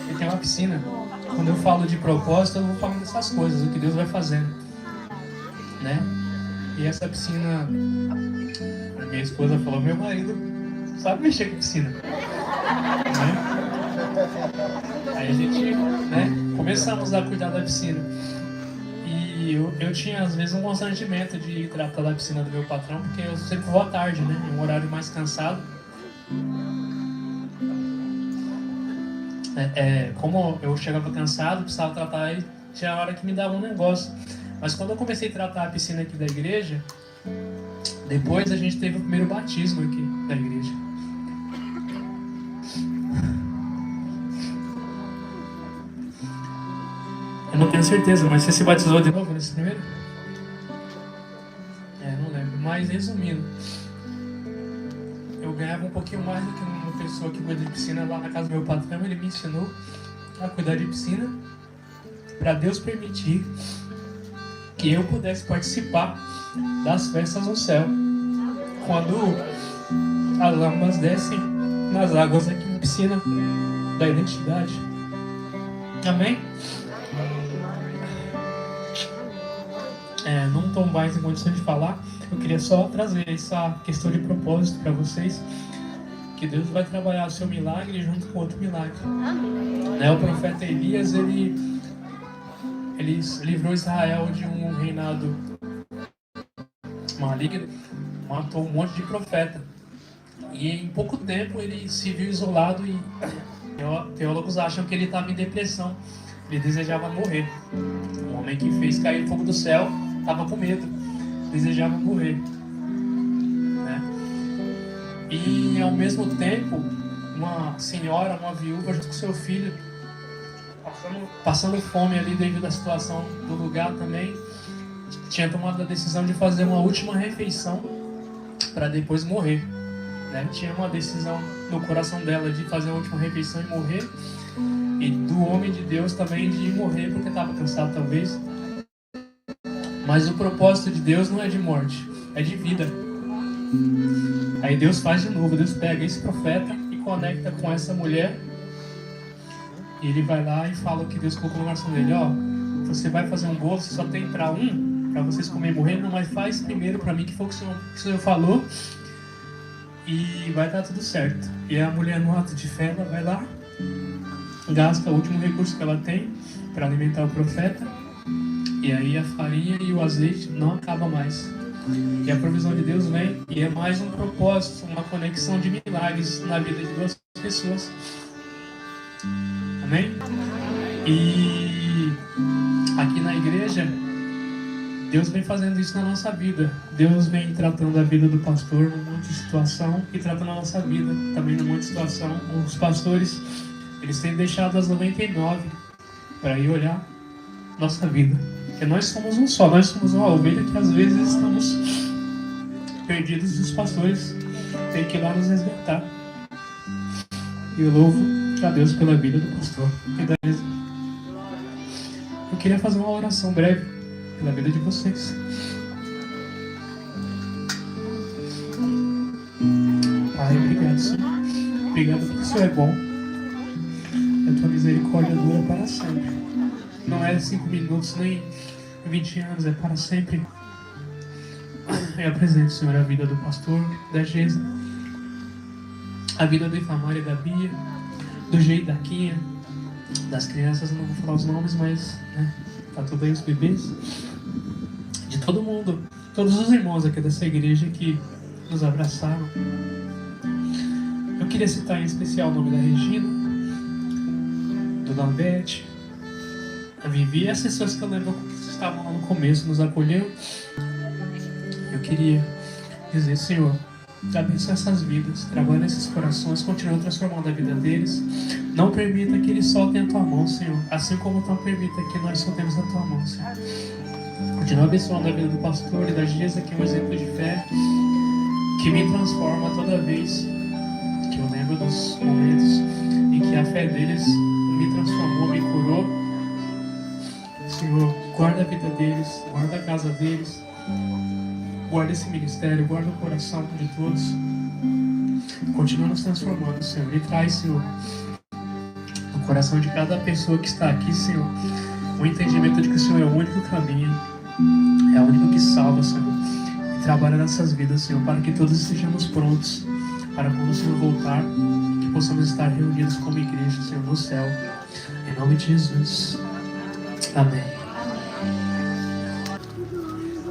Speaker 5: e tem uma piscina. Quando eu falo de propósito, eu vou falando dessas coisas, o que Deus vai fazendo, né? E essa piscina, a minha esposa falou, meu marido sabe mexer com piscina, né? Aí a gente, né, começamos a cuidar da piscina. E eu tinha às vezes um constrangimento de ir tratar da piscina do meu patrão, porque eu sempre vou à tarde, né? Em um horário mais cansado. Como eu chegava cansado, precisava tratar, e tinha a hora que me dava um negócio. Mas quando eu comecei a tratar a piscina aqui da igreja, depois a gente teve o primeiro batismo aqui da igreja. Eu não tenho certeza, mas você se batizou de novo nesse primeiro? Não lembro. Mas resumindo, eu ganhava um pouquinho mais do que uma pessoa que cuida de piscina lá na casa do meu patrão. Ele me ensinou a cuidar de piscina para Deus permitir que eu pudesse participar das festas no céu quando as lâmpadas descem nas águas aqui na piscina da identidade. Amém? Não estou mais em condição de falar. Eu queria só trazer essa questão de propósito para vocês, que Deus vai trabalhar o seu milagre junto com outro milagre. O profeta Elias, ele livrou Israel de um reinado maligno, matou um monte de profeta. E em pouco tempo ele se viu isolado e teólogos acham que ele estava em depressão. Ele desejava morrer. Um homem que fez cair fogo do céu estava com medo, desejava morrer, né? E ao mesmo tempo, uma senhora, uma viúva, junto com seu filho, passando fome ali devido à situação do lugar também, tinha tomado a decisão de fazer uma última refeição para depois morrer, né? Tinha uma decisão no coração dela de fazer a última refeição e morrer, e do homem de Deus também de morrer porque estava cansado talvez. Mas o propósito de Deus não é de morte, é de vida. Aí Deus faz de novo, Deus pega esse profeta e conecta com essa mulher. E ele vai lá e fala o que Deus colocou no coração dele. Você vai fazer um bolo, você só tem para vocês comer e morrer, não, mas faz primeiro para mim, que foi o que o Senhor falou. E vai dar tudo certo. E a mulher, no ato de fé, ela vai lá, gasta o último recurso que ela tem para alimentar o profeta. E aí a farinha e o azeite não acaba mais. E a provisão de Deus vem, e é mais um propósito, uma conexão de milagres na vida de duas pessoas. Amém? E aqui na igreja, Deus vem fazendo isso na nossa vida. Deus vem tratando a vida do pastor num monte de situação e tratando a nossa vida também num monte de situação. Os pastores, eles têm deixado as 99 para ir olhar nossa vida. Porque nós somos um só, nós somos uma ovelha que às vezes estamos perdidos e os pastores têm que ir lá nos resgatar. E eu louvo a Deus pela vida do pastor. Eu queria fazer uma oração breve pela vida de vocês. Pai, obrigado, Senhor. Obrigado porque o Senhor é bom. A tua misericórdia dura para sempre. não é 5 minutos nem 20 anos, é para sempre. Eu apresento, Senhor, a vida do pastor, da Geisa, a vida do Itamar e da Bia, do G e da Quinha, das crianças, não vou falar os nomes, mas tá tudo aí, os bebês, de todo mundo, todos os irmãos aqui dessa igreja que nos abraçaram. Eu queria citar em especial o nome da Regina, do Lambete, a Vivi, essas pessoas que eu lembro que estavam lá no começo, nos acolheu. Eu queria dizer, Senhor, abençoe essas vidas, trabalhe nesses corações, continue transformando a vida deles. Não permita que eles soltem a Tua mão, Senhor, assim como não permita que nós soltemos a Tua mão, Senhor. Continue abençoando a vida do pastor e da Geisa, que é um exemplo de fé, que me transforma toda vez que eu lembro dos momentos em que a fé deles me transformou, me curou. Senhor, guarda a vida deles, guarda a casa deles, guarda esse ministério, guarda o coração de todos. Continua nos transformando, Senhor. E traz, Senhor, no coração de cada pessoa que está aqui, Senhor, o entendimento de que o Senhor é o único caminho, é o único que salva, Senhor. E trabalha nessas vidas, Senhor, para que todos estejamos prontos para quando o Senhor voltar, que possamos estar reunidos como igreja, Senhor, no céu. Em nome de Jesus. Amém.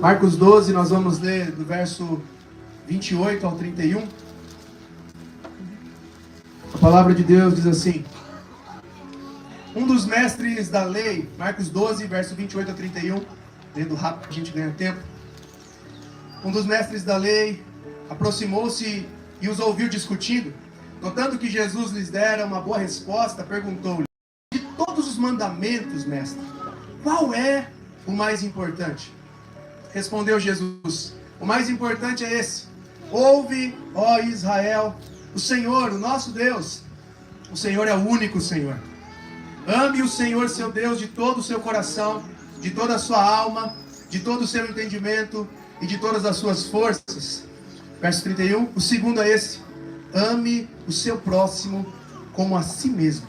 Speaker 6: Marcos 12, nós vamos ler do verso 28 ao 31. A palavra de Deus diz assim: um dos mestres da lei, Marcos 12, verso 28 a 31, lendo rápido, a gente ganha tempo. Um dos mestres da lei aproximou-se e os ouviu discutindo. Notando que Jesus lhes dera uma boa resposta, perguntou-lhe: de todos os mandamentos, mestre, qual é o mais importante? Respondeu Jesus: o mais importante é esse: ouve, ó Israel, o Senhor, o nosso Deus, o Senhor é o único Senhor. Ame o Senhor seu Deus de todo o seu coração, de toda a sua alma, de todo o seu entendimento e de todas as suas forças. Verso 31, o segundo é esse: ame o seu próximo como a si mesmo.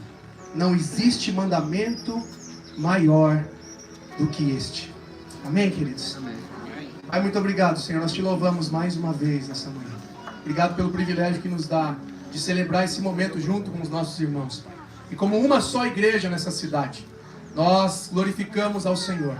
Speaker 6: Não existe mandamento maior do que este. Amém, queridos? Amém. Pai, muito obrigado, Senhor. Nós te louvamos mais uma vez nessa manhã. Obrigado pelo privilégio que nos dá de celebrar esse momento junto com os nossos irmãos, Pai. E como uma só igreja nessa cidade, nós glorificamos ao Senhor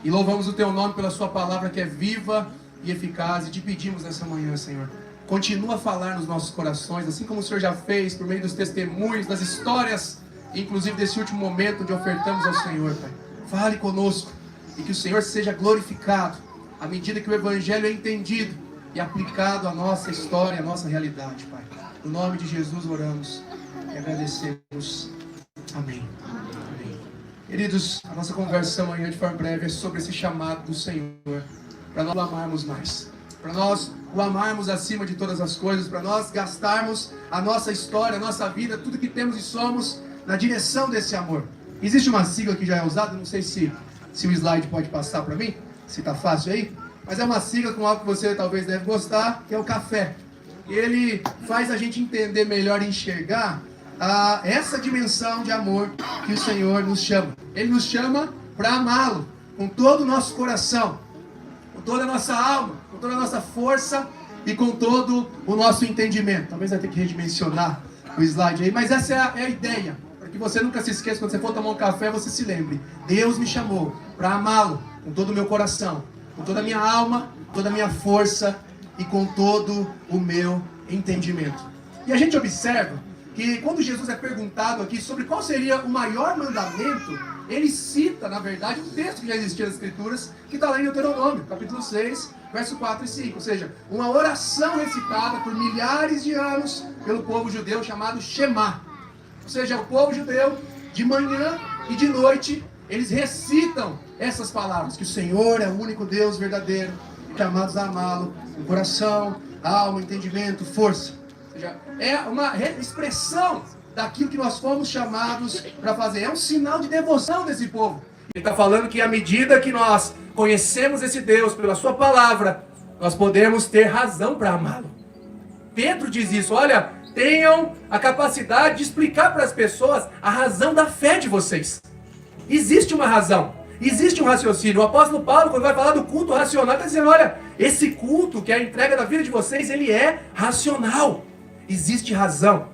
Speaker 6: e louvamos o Teu nome pela Sua palavra que é viva e eficaz. E te pedimos nessa manhã, Senhor, continua a falar nos nossos corações, assim como o Senhor já fez por meio dos testemunhos, das histórias, inclusive desse último momento onde ofertamos ao Senhor, Pai. Fale conosco e que o Senhor seja glorificado à medida que o Evangelho é entendido e aplicado à nossa história, à nossa realidade, Pai. No nome de Jesus oramos e agradecemos. Amém. Amém. Queridos, a nossa conversa amanhã de forma breve é sobre esse chamado do Senhor para nós o amarmos mais, para nós o amarmos acima de todas as coisas, para nós gastarmos a nossa história, a nossa vida, tudo que temos e somos na direção desse amor. Existe uma sigla que já é usada, não sei se o slide pode passar para mim, se está fácil aí, mas é uma sigla com algo que você talvez deve gostar, que é o café. Ele faz a gente entender melhor e enxergar essa dimensão de amor que o Senhor nos chama. Ele nos chama para amá-lo com todo o nosso coração, com toda a nossa alma, com toda a nossa força e com todo o nosso entendimento. Talvez vai ter que redimensionar o slide aí, mas essa é a ideia, para que você nunca se esqueça, quando você for tomar um café, você se lembre: Deus me chamou para amá-lo com todo o meu coração, com toda a minha alma, com toda a minha força e com todo o meu entendimento. E a gente observa que quando Jesus é perguntado aqui sobre qual seria o maior mandamento, ele cita, na verdade, um texto que já existia nas Escrituras, que está lá em Deuteronômio, capítulo 6, verso 4 e 5. Ou seja, uma oração recitada por milhares de anos pelo povo judeu chamado Shema. Ou seja, o povo judeu, de manhã e de noite, eles recitam essas palavras: que o Senhor é o único Deus verdadeiro, chamados a amá-lo com coração, alma, entendimento, força. Ou seja, é uma expressão daquilo que nós fomos chamados para fazer. É um sinal de devoção desse povo. Ele está falando que à medida que nós conhecemos esse Deus pela sua palavra, nós podemos ter razão para amá-lo. Pedro diz isso: olha, tenham a capacidade de explicar para as pessoas a razão da fé de vocês. Existe uma razão, existe um raciocínio. O apóstolo Paulo, quando vai falar do culto racional, está dizendo, olha, esse culto, que é a entrega da vida de vocês, ele é racional. Existe razão.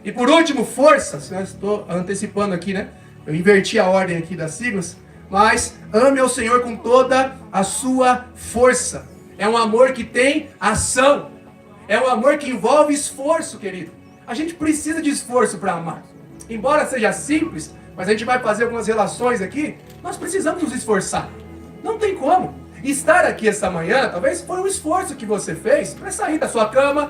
Speaker 6: E por último, força. Estou antecipando aqui, né? Eu inverti a ordem aqui das siglas. Mas ame ao Senhor com toda a sua força. É um amor que tem ação. É um amor que envolve esforço, querido. A gente precisa de esforço para amar. Embora seja simples, mas a gente vai fazer algumas relações aqui, nós precisamos nos esforçar. Não tem como. Estar aqui essa manhã, talvez foi um esforço que você fez para sair da sua cama.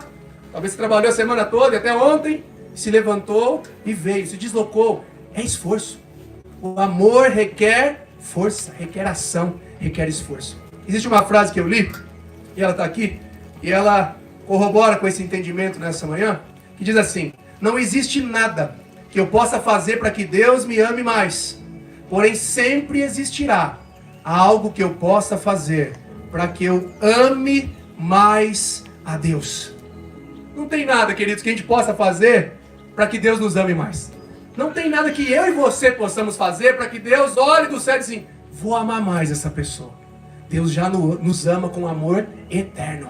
Speaker 6: Talvez você trabalhou a semana toda e até ontem, se levantou e veio, se deslocou. É esforço. O amor requer força, requer ação, requer esforço. Existe uma frase que eu li, e ela está aqui, e ela corrobora com esse entendimento nessa manhã, que diz assim: não existe nada que eu possa fazer para que Deus me ame mais, porém sempre existirá algo que eu possa fazer para que eu ame mais a Deus. Não tem nada, queridos, que a gente possa fazer para que Deus nos ame mais. Não tem nada que eu e você possamos fazer para que Deus olhe do céu e diga assim, vou amar mais essa pessoa. Deus já nos ama com um amor eterno.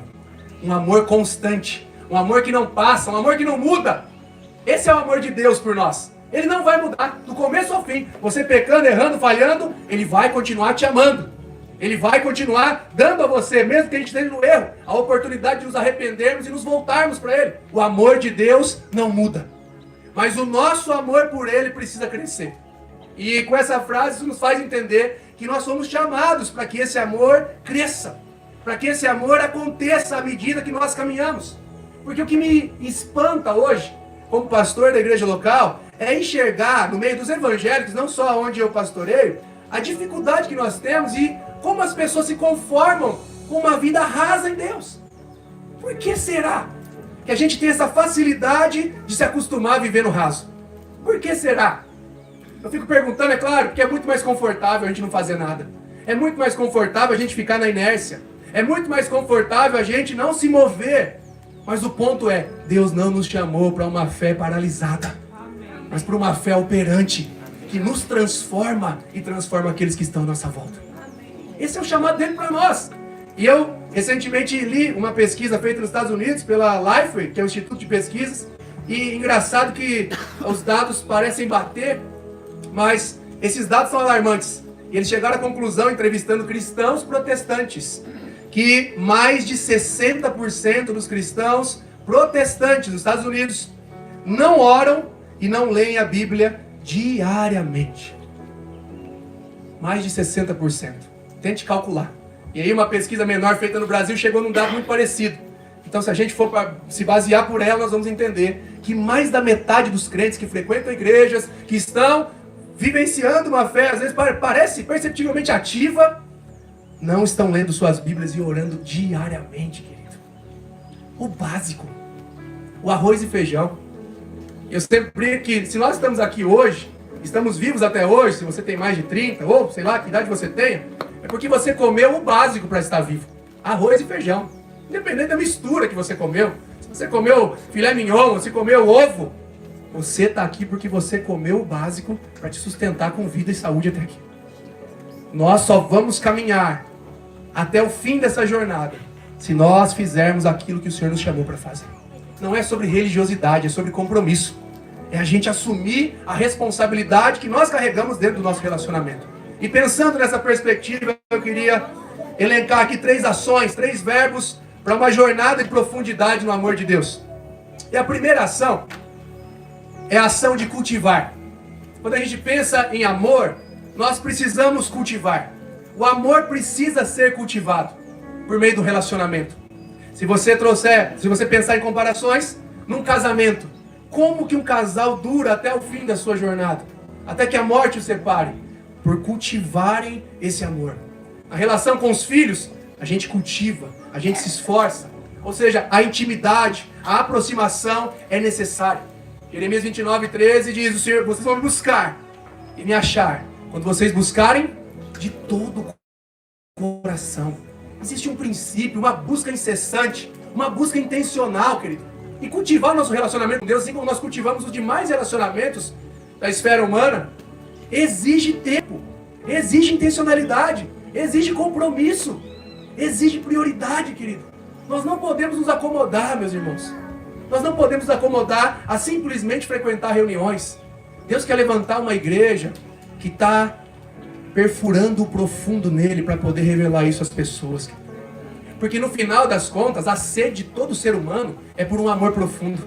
Speaker 6: Um amor constante. Um amor que não passa, um amor que não muda. Esse é o amor de Deus por nós. Ele não vai mudar, do começo ao fim. Você pecando, errando, falhando, Ele vai continuar te amando. Ele vai continuar dando a você, mesmo que a gente esteja no erro, a oportunidade de nos arrependermos e nos voltarmos para Ele. O amor de Deus não muda. Mas o nosso amor por Ele precisa crescer. E com essa frase isso nos faz entender que nós somos chamados para que esse amor cresça. Para que esse amor aconteça à medida que nós caminhamos. Porque o que me espanta hoje, como pastor da igreja local, é enxergar no meio dos evangélicos, não só onde eu pastoreio, a dificuldade que nós temos e como as pessoas se conformam com uma vida rasa em Deus. Por que será que a gente tem essa facilidade de se acostumar a viver no raso? Por que será? Eu fico perguntando, é claro, porque é muito mais confortável a gente não fazer nada. É muito mais confortável a gente ficar na inércia. É muito mais confortável a gente não se mover. Mas o ponto é, Deus não nos chamou para uma fé paralisada, mas para uma fé operante, que nos transforma e transforma aqueles que estão à nossa volta. Esse é o chamado dele para nós. E eu recentemente li uma pesquisa feita nos Estados Unidos pela Lifeway, que é o Instituto de Pesquisas, e engraçado que os dados parecem bater, mas esses dados são alarmantes. E eles chegaram à conclusão, entrevistando cristãos protestantes, que mais de 60% dos cristãos protestantes nos Estados Unidos não oram e não leem a Bíblia diariamente. Mais de 60%. Tente calcular. E aí uma pesquisa menor feita no Brasil chegou num dado muito parecido. Então se a gente for para se basear por ela, nós vamos entender que mais da metade dos crentes que frequentam igrejas, que estão vivenciando uma fé, às vezes parece perceptivelmente ativa, não estão lendo suas Bíblias e orando diariamente, querido. O básico. O arroz e feijão. Eu sempre brinco que se nós estamos aqui hoje, estamos vivos até hoje, se você tem mais de 30, ou sei lá que idade você tenha, é porque você comeu o básico para estar vivo. Arroz e feijão. Independente da mistura que você comeu. Se você comeu filé mignon, se comeu ovo, você está aqui porque você comeu o básico para te sustentar com vida e saúde até aqui. Nós só vamos caminhar até o fim dessa jornada se nós fizermos aquilo que o Senhor nos chamou para fazer. Não é sobre religiosidade, é sobre compromisso. É a gente assumir a responsabilidade que nós carregamos dentro do nosso relacionamento. E pensando nessa perspectiva, eu queria elencar aqui 3 ações, 3 verbos para uma jornada de profundidade no amor de Deus. E a primeira ação é a ação de cultivar. Quando a gente pensa em amor, nós precisamos cultivar. O amor precisa ser cultivado por meio do relacionamento. Se você pensar em comparações, num casamento, como que um casal dura até o fim da sua jornada? Até que a morte o separe? Por cultivarem esse amor. A relação com os filhos, a gente cultiva, a gente se esforça. Ou seja, a intimidade, a aproximação é necessária. Jeremias 29:13 diz, o Senhor, vocês vão me buscar e me achar, quando vocês buscarem de todo o coração. Existe um princípio, uma busca incessante, uma busca intencional, querido. E cultivar o nosso relacionamento com Deus, assim como nós cultivamos os demais relacionamentos da esfera humana, exige tempo, exige intencionalidade, exige compromisso, exige prioridade, querido. Nós não podemos nos acomodar, meus irmãos. Nós não podemos nos acomodar a simplesmente frequentar reuniões. Deus quer levantar uma igreja que está perfurando o profundo nele para poder revelar isso às pessoas. Porque no final das contas, a sede de todo ser humano é por um amor profundo.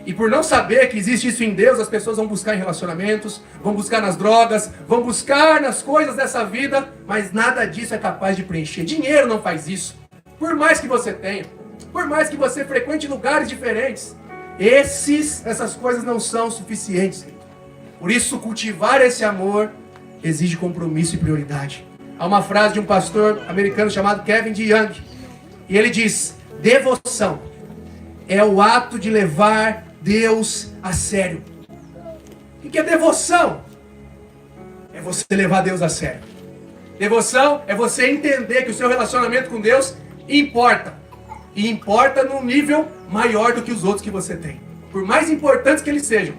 Speaker 6: E por não saber que existe isso em Deus, as pessoas vão buscar em relacionamentos, vão buscar nas drogas, vão buscar nas coisas dessa vida, mas nada disso é capaz de preencher. Dinheiro não faz isso. Por mais que você tenha, por mais que você frequente lugares diferentes, essas coisas não são suficientes. Por isso, cultivar esse amor exige compromisso e prioridade. Há uma frase de um pastor americano chamado Kevin DeYoung, e ele diz: devoção é o ato de levar Deus a sério. O que é devoção? É você levar Deus a sério. Devoção é você entender que o seu relacionamento com Deus importa. E importa num nível maior do que os outros que você tem. Por mais importantes que eles sejam,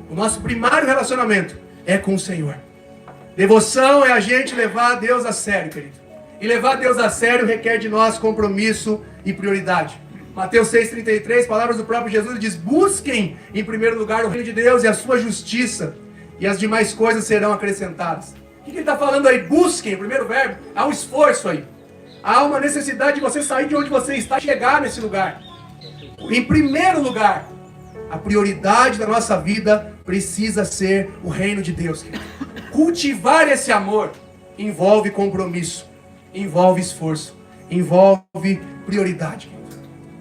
Speaker 6: o nosso primário relacionamento é com o Senhor. Devoção é a gente levar Deus a sério, querido. E levar Deus a sério requer de nós compromisso e prioridade. Mateus 6,33, palavras do próprio Jesus, diz: busquem em primeiro lugar o reino de Deus e a sua justiça, e as demais coisas serão acrescentadas. O que ele está falando aí? Busquem, o primeiro verbo. Há um esforço aí. Há uma necessidade de você sair de onde você está e chegar nesse lugar. Em primeiro lugar, a prioridade da nossa vida precisa ser o reino de Deus. Cultivar esse amor envolve compromisso, envolve esforço, envolve prioridade.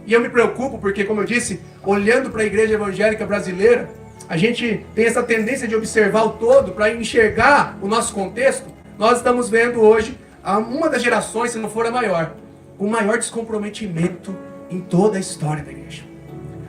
Speaker 6: E eu me preocupo porque, como eu disse, olhando para a igreja evangélica brasileira, a gente tem essa tendência de observar o todo para enxergar o nosso contexto. Nós estamos vendo hoje uma das gerações, se não for a maior, o maior descomprometimento em toda a história da igreja.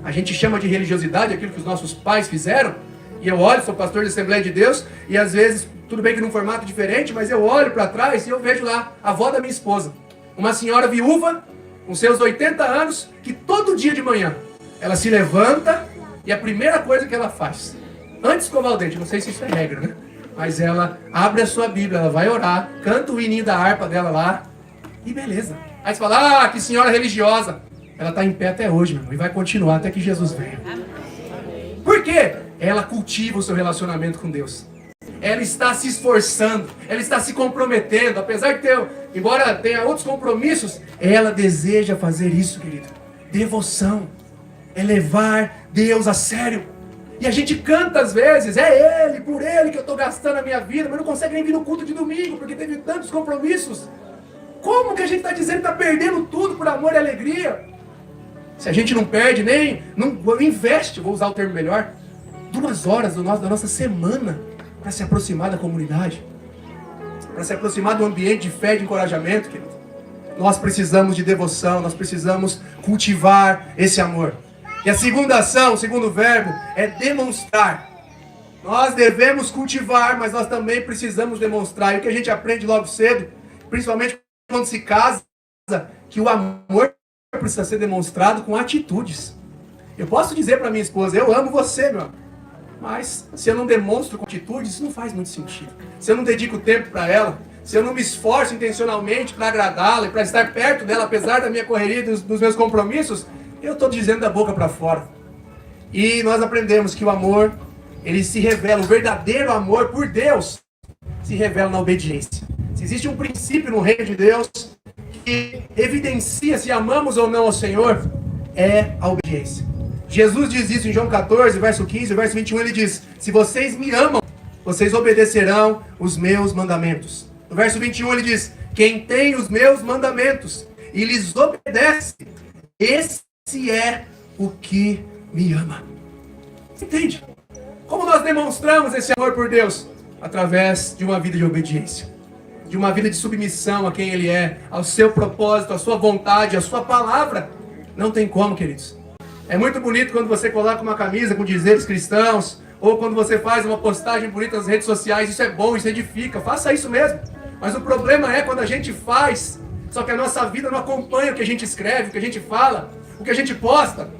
Speaker 6: A gente chama de religiosidade aquilo que os nossos pais fizeram, e eu olho, sou pastor de Assembleia de Deus, e às vezes, tudo bem que num formato diferente, mas eu olho para trás e eu vejo lá a avó da minha esposa, uma senhora viúva, com seus 80 anos, que todo dia de manhã ela se levanta e a primeira coisa que ela faz, antes de escovar o dente, não sei se isso é regra, né? Mas ela abre a sua Bíblia, ela vai orar, canta o hininho da harpa dela lá, e beleza. Aí você fala: ah, que senhora religiosa. Ela está em pé até hoje, meu irmão, e vai continuar até que Jesus venha. Por quê? Ela cultiva o seu relacionamento com Deus. Ela está se esforçando, ela está se comprometendo, apesar de ter, embora tenha outros compromissos, ela deseja fazer isso, querido. Devoção é levar Deus a sério. E a gente canta às vezes: é Ele, por Ele que eu estou gastando a minha vida, mas não consegue nem vir no culto de domingo, porque teve tantos compromissos. Como que a gente está dizendo que está perdendo tudo por amor e alegria? Se a gente não perde nem, não investe, vou usar o termo melhor, 2 horas da nossa semana para se aproximar da comunidade, para se aproximar do ambiente de fé e de encorajamento, querido. Nós precisamos de devoção, nós precisamos cultivar esse amor. E a segunda ação, o segundo verbo, é demonstrar. Nós devemos cultivar, mas nós também precisamos demonstrar. E o que a gente aprende logo cedo, principalmente quando se casa, que o amor precisa ser demonstrado com atitudes. Eu posso dizer para minha esposa: eu amo você, meu amor. Mas se eu não demonstro com atitudes, isso não faz muito sentido. Se eu não dedico tempo para ela, se eu não me esforço intencionalmente para agradá-la e para estar perto dela, apesar da minha correria e dos meus compromissos, eu estou dizendo da boca para fora. E nós aprendemos que o amor, ele se revela, o verdadeiro amor por Deus se revela na obediência. Se existe um princípio no reino de Deus que evidencia se amamos ou não ao Senhor, é a obediência. Jesus diz isso em João 14, verso 15, verso 21, ele diz: se vocês me amam, vocês obedecerão os meus mandamentos. No verso 21 ele diz: quem tem os meus mandamentos e lhes obedece, esse é o que me ama. Você entende? Como nós demonstramos esse amor por Deus? Através de uma vida de obediência, de uma vida de submissão a quem Ele é, ao seu propósito, à sua vontade, à sua palavra. Não tem como, queridos. É muito bonito quando você coloca uma camisa com dizeres cristãos, ou quando você faz uma postagem bonita nas redes sociais. Isso é bom, isso edifica, faça isso mesmo. Mas o problema é quando a gente faz, só que a nossa vida não acompanha o que a gente escreve, o que a gente fala, o que a gente posta.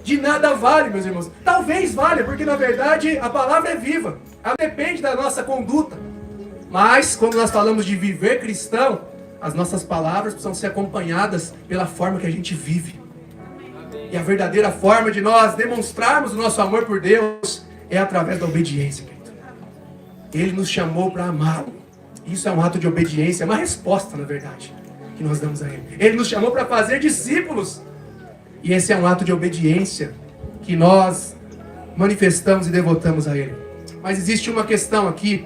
Speaker 6: de nada vale, meus irmãos. Talvez valha, porque na verdade a palavra é viva. Ela depende da nossa conduta. Mas quando nós falamos de viver cristão, as nossas palavras precisam ser acompanhadas pela forma que a gente vive. E a verdadeira forma de nós demonstrarmos o nosso amor por Deus é através da obediência, querido. Ele nos chamou para amá-lo. Isso é um ato de obediência, é uma resposta, na verdade, que nós damos a Ele. Ele nos chamou para fazer discípulos. E esse é um ato de obediência que nós manifestamos e devotamos a Ele. Mas existe uma questão aqui,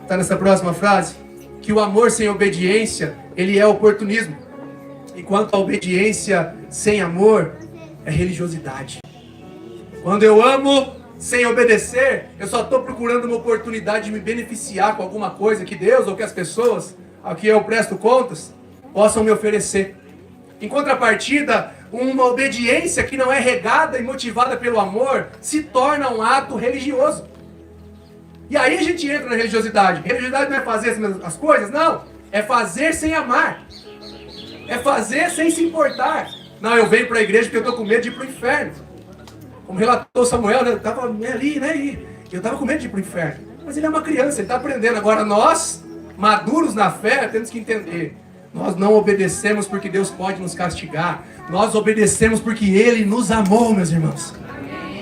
Speaker 6: está nessa próxima frase, que o amor sem obediência, ele é oportunismo. Enquanto a obediência sem amor é religiosidade. Quando eu amo sem obedecer, eu só estou procurando uma oportunidade de me beneficiar com alguma coisa que Deus ou que as pessoas a que eu presto contas possam me oferecer. Em contrapartida, uma obediência que não é regada e motivada pelo amor se torna um ato religioso. E aí a gente entra na religiosidade. Religiosidade não é fazer as coisas? Não. É fazer sem amar. É fazer sem se importar. Não, eu venho para a igreja porque eu estou com medo de ir para o inferno. Como relatou Samuel, né? Eu estava ali, né? E eu estava com medo de ir para o inferno. Mas ele é uma criança, ele está aprendendo. Agora nós, maduros na fé, temos que entender. Nós não obedecemos porque Deus pode nos castigar. Nós obedecemos porque Ele nos amou, meus irmãos.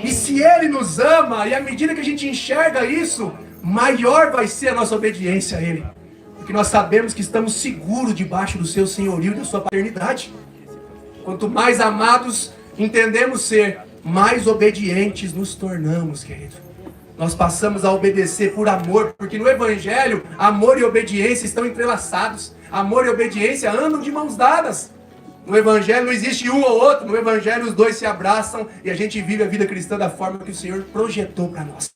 Speaker 6: E se Ele nos ama, e à medida que a gente enxerga isso, maior vai ser a nossa obediência a Ele. Porque nós sabemos que estamos seguros debaixo do seu senhorio e da sua paternidade. Quanto mais amados entendemos ser, mais obedientes nos tornamos, querido. Nós passamos a obedecer por amor, porque no Evangelho, amor e obediência estão entrelaçados. Amor e obediência andam de mãos dadas. No Evangelho não existe um ou outro, no Evangelho os dois se abraçam e a gente vive a vida cristã da forma que o Senhor projetou para nós.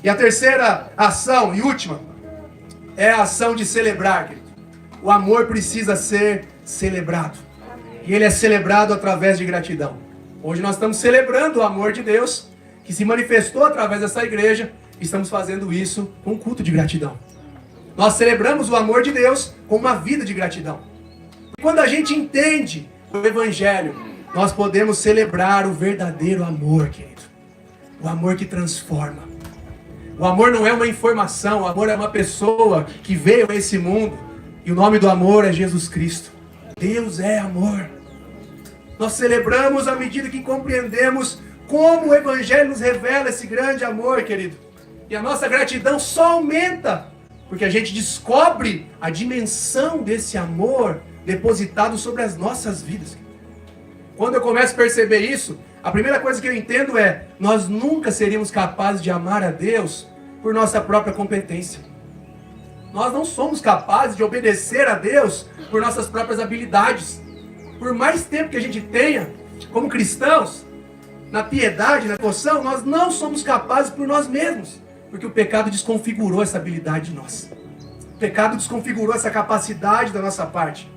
Speaker 6: E a terceira ação e última é a ação de celebrar, querido. O amor precisa ser celebrado. E ele é celebrado através de gratidão. Hoje nós estamos celebrando o amor de Deus, que se manifestou através dessa igreja. Estamos fazendo isso com um culto de gratidão. Nós celebramos o amor de Deus com uma vida de gratidão. Quando a gente entende o Evangelho, nós podemos celebrar o verdadeiro amor, querido. O amor que transforma. O amor não é uma informação, o amor é uma pessoa que veio a esse mundo. E o nome do amor é Jesus Cristo. Deus é amor. Nós celebramos à medida que compreendemos como o Evangelho nos revela esse grande amor, querido. E a nossa gratidão só aumenta, porque a gente descobre a dimensão desse amor depositado sobre as nossas vidas. Quando eu começo a perceber isso, a primeira coisa que eu entendo é: nós nunca seríamos capazes de amar a Deus por nossa própria competência. Nós não somos capazes de obedecer a Deus por nossas próprias habilidades. Por mais tempo que a gente tenha como cristãos, na piedade, na devoção, nós não somos capazes por nós mesmos, porque o pecado desconfigurou essa habilidade de nós. O pecado desconfigurou essa capacidade da nossa parte.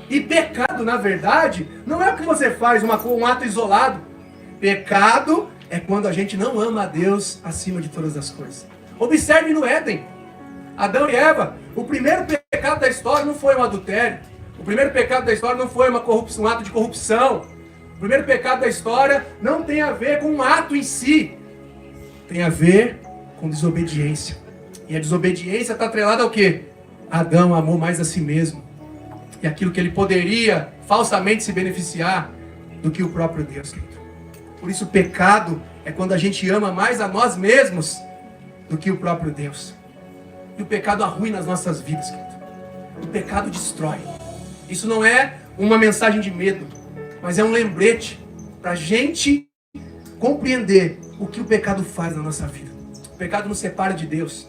Speaker 6: E pecado, na verdade, não é o que você faz, um ato isolado. Pecado é quando a gente não ama a Deus acima de todas as coisas. Observe no Éden, Adão e Eva, o primeiro pecado da história não foi um adultério. O primeiro pecado da história não foi um ato de corrupção. O primeiro pecado da história não tem a ver com um ato em si. Tem a ver com desobediência. E a desobediência está atrelada ao quê? Adão amou mais a si mesmo. E aquilo que ele poderia falsamente se beneficiar do que o próprio Deus, querido. Por isso o pecado é quando a gente ama mais a nós mesmos do que o próprio Deus. E o pecado arruina as nossas vidas, querido. O pecado destrói. Isso não é uma mensagem de medo, mas é um lembrete para a gente compreender o que o pecado faz na nossa vida. O pecado nos separa de Deus.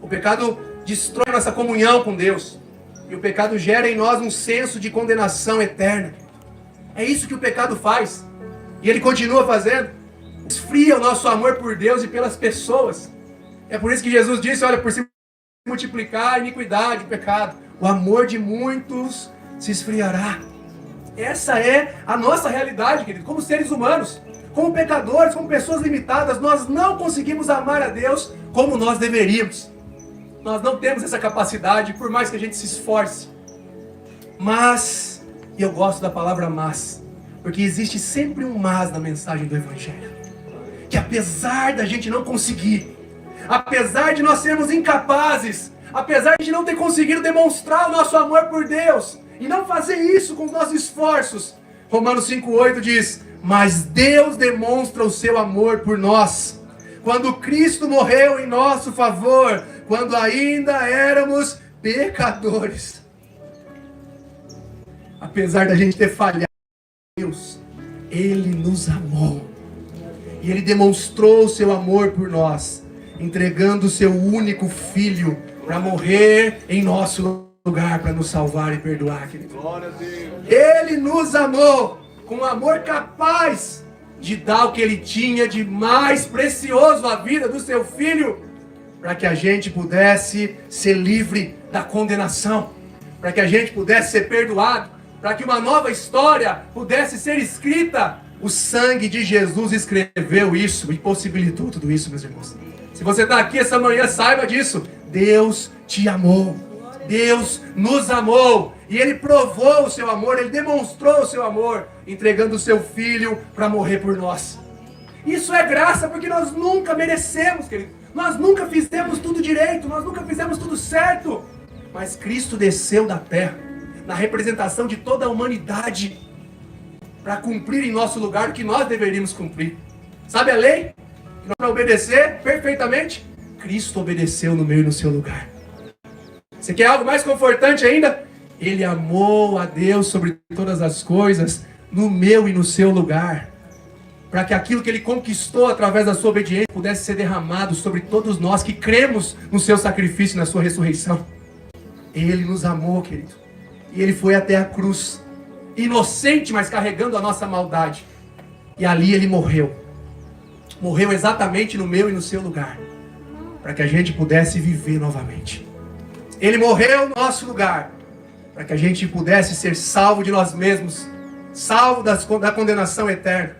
Speaker 6: O pecado destrói nossa comunhão com Deus. E o pecado gera em nós um senso de condenação eterna. É isso que o pecado faz. E ele continua fazendo. Esfria o nosso amor por Deus e pelas pessoas. É por isso que Jesus disse, olha, por se multiplicar a iniquidade, o pecado, o amor de muitos se esfriará. Essa é a nossa realidade, querido, como seres humanos, como pecadores, como pessoas limitadas. Nós não conseguimos amar a Deus como nós deveríamos. Nós não temos essa capacidade, por mais que a gente se esforce. Mas, e eu gosto da palavra mas, Porque existe sempre um mas na mensagem do Evangelho. Que apesar da gente não conseguir, apesar de nós sermos incapazes, apesar de não ter conseguido demonstrar o nosso amor por Deus, e não fazer isso com os nossos esforços, Romanos 5,8 diz: mas Deus demonstra o seu amor por nós, quando Cristo morreu em nosso favor, quando ainda éramos pecadores. Apesar da gente ter falhado, Deus, Ele nos amou. E Ele demonstrou o seu amor por nós, entregando o seu único Filho para morrer em nosso lugar, para nos salvar e perdoar, querido. Ele nos amou com um amor capaz de dar o que Ele tinha de mais precioso à vida do seu Filho, para que a gente pudesse ser livre da condenação, para que a gente pudesse ser perdoado, para que uma nova história pudesse ser escrita. O sangue de Jesus escreveu isso e possibilitou tudo isso, meus irmãos. Se você está aqui essa manhã, saiba disso. Deus te amou. Deus nos amou. E Ele provou o seu amor, Ele demonstrou o seu amor, entregando o seu Filho para morrer por nós. Isso é graça, porque nós nunca merecemos, querido. Nós nunca fizemos tudo direito, nós nunca fizemos tudo certo. Mas Cristo desceu da terra, na representação de toda a humanidade, para cumprir em nosso lugar o que nós deveríamos cumprir. Sabe a lei? Para obedecer perfeitamente, Cristo obedeceu no meu e no seu lugar. Você quer algo mais confortante ainda? Ele amou a Deus sobre todas as coisas, no meu e no seu lugar, para que aquilo que Ele conquistou através da sua obediência pudesse ser derramado sobre todos nós que cremos no seu sacrifício e na sua ressurreição. Ele nos amou, querido, e Ele foi até a cruz, inocente, mas carregando a nossa maldade. E ali Ele morreu. Morreu exatamente no meu e no seu lugar, para que a gente pudesse viver novamente. Ele morreu no nosso lugar, para que a gente pudesse ser salvo de nós mesmos, salvo da condenação eterna,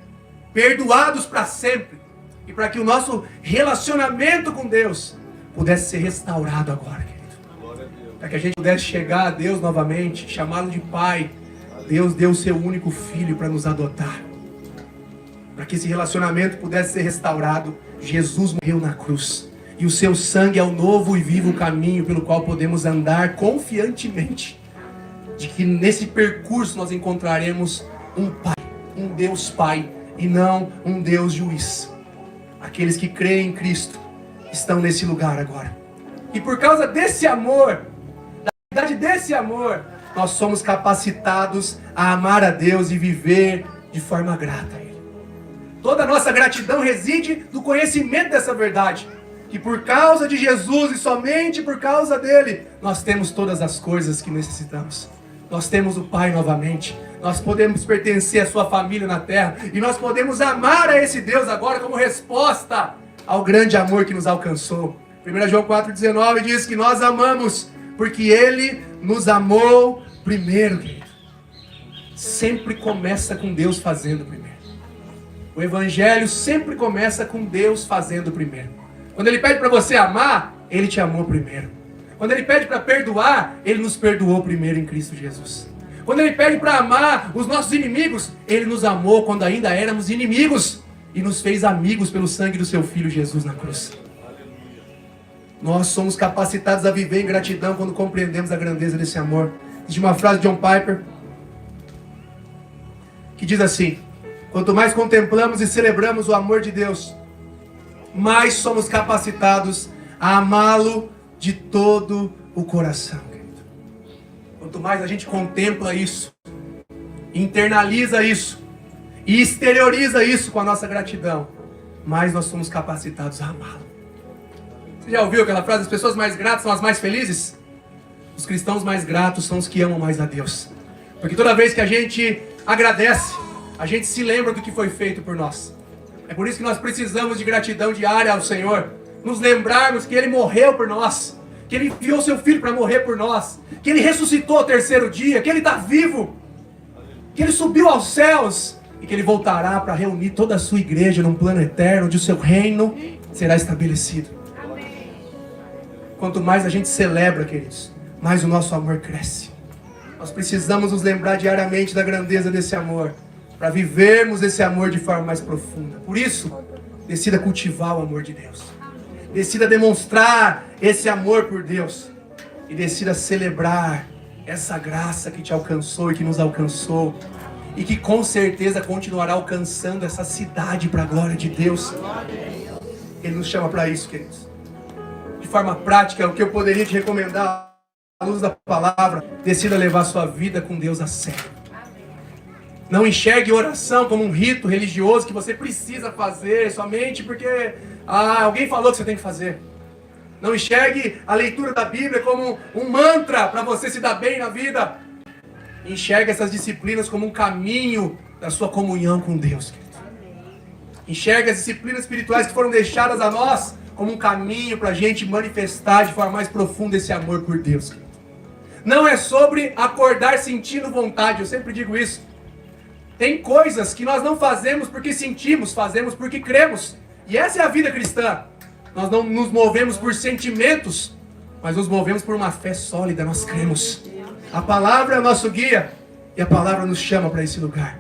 Speaker 6: perdoados para sempre, e para que o nosso relacionamento com Deus pudesse ser restaurado agora, querido. Para que a gente pudesse chegar a Deus novamente, chamá-lo de Pai. Deus deu o seu único Filho para nos adotar. Para que esse relacionamento pudesse ser restaurado, Jesus morreu na cruz. E o seu sangue é o novo e vivo caminho pelo qual podemos andar confiantemente. De que nesse percurso nós encontraremos um Pai, um Deus Pai, e não um Deus juiz. Aqueles que creem em Cristo estão nesse lugar agora. E por causa desse amor, da verdade desse amor, nós somos capacitados a amar a Deus e viver de forma grata a Ele. Toda a nossa gratidão reside no conhecimento dessa verdade. Que por causa de Jesus e somente por causa dele, nós temos todas as coisas que necessitamos. Nós temos o Pai novamente. Nós podemos pertencer à sua família na terra. E nós podemos amar a esse Deus agora como resposta ao grande amor que nos alcançou. 1 João 4,19 diz que nós amamos porque Ele nos amou primeiro, querido. Sempre começa com Deus fazendo primeiro. O Evangelho sempre começa com Deus fazendo primeiro. Quando Ele pede para você amar, Ele te amou primeiro. Quando Ele pede para perdoar, Ele nos perdoou primeiro em Cristo Jesus. Quando Ele pede para amar os nossos inimigos, Ele nos amou quando ainda éramos inimigos e nos fez amigos pelo sangue do seu Filho Jesus na cruz. Nós somos capacitados a viver em gratidão quando compreendemos a grandeza desse amor. Existe uma frase de John Piper que diz assim: quanto mais contemplamos e celebramos o amor de Deus, mais somos capacitados a amá-lo de todo o coração, querido. Quanto mais a gente contempla isso, internaliza isso e exterioriza isso com a nossa gratidão, mais nós somos capacitados a amá-lo. Você já ouviu aquela frase? As pessoas mais gratas são as mais felizes? Os cristãos mais gratos são os que amam mais a Deus. Porque toda vez que a gente agradece, a gente se lembra do que foi feito por nós. É por isso que nós precisamos de gratidão diária ao Senhor. Nos lembrarmos que Ele morreu por nós, que Ele enviou seu Filho para morrer por nós, que Ele ressuscitou ao terceiro dia, que Ele está vivo, que Ele subiu aos céus e que Ele voltará para reunir toda a sua igreja num plano eterno, onde o seu reino será estabelecido. Quanto mais a gente celebra, queridos, mais o nosso amor cresce. Nós precisamos nos lembrar diariamente da grandeza desse amor. para vivermos esse amor de forma mais profunda. Por isso, decida cultivar o amor de Deus. Decida demonstrar esse amor por Deus. E decida celebrar essa graça que te alcançou e que nos alcançou. E que com certeza continuará alcançando essa cidade para a glória de Deus. Ele nos chama para isso, queridos. De forma prática, o que eu poderia te recomendar à luz da palavra, decida levar sua vida com Deus a sério. Não enxergue oração como um rito religioso que você precisa fazer somente porque alguém falou que você tem que fazer. Não enxergue a leitura da Bíblia como um mantra para você se dar bem na vida. Enxergue essas disciplinas como um caminho da sua comunhão com Deus, querido. Enxergue as disciplinas espirituais que foram deixadas a nós como um caminho para a gente manifestar de forma mais profunda esse amor por Deus, querido. Não é sobre acordar sentindo vontade, eu sempre digo isso. Tem coisas que nós não fazemos porque sentimos, fazemos porque cremos. E essa é a vida cristã. Nós não nos movemos por sentimentos, mas nos movemos por uma fé sólida, nós cremos. A palavra é o nosso guia e a palavra nos chama para esse lugar.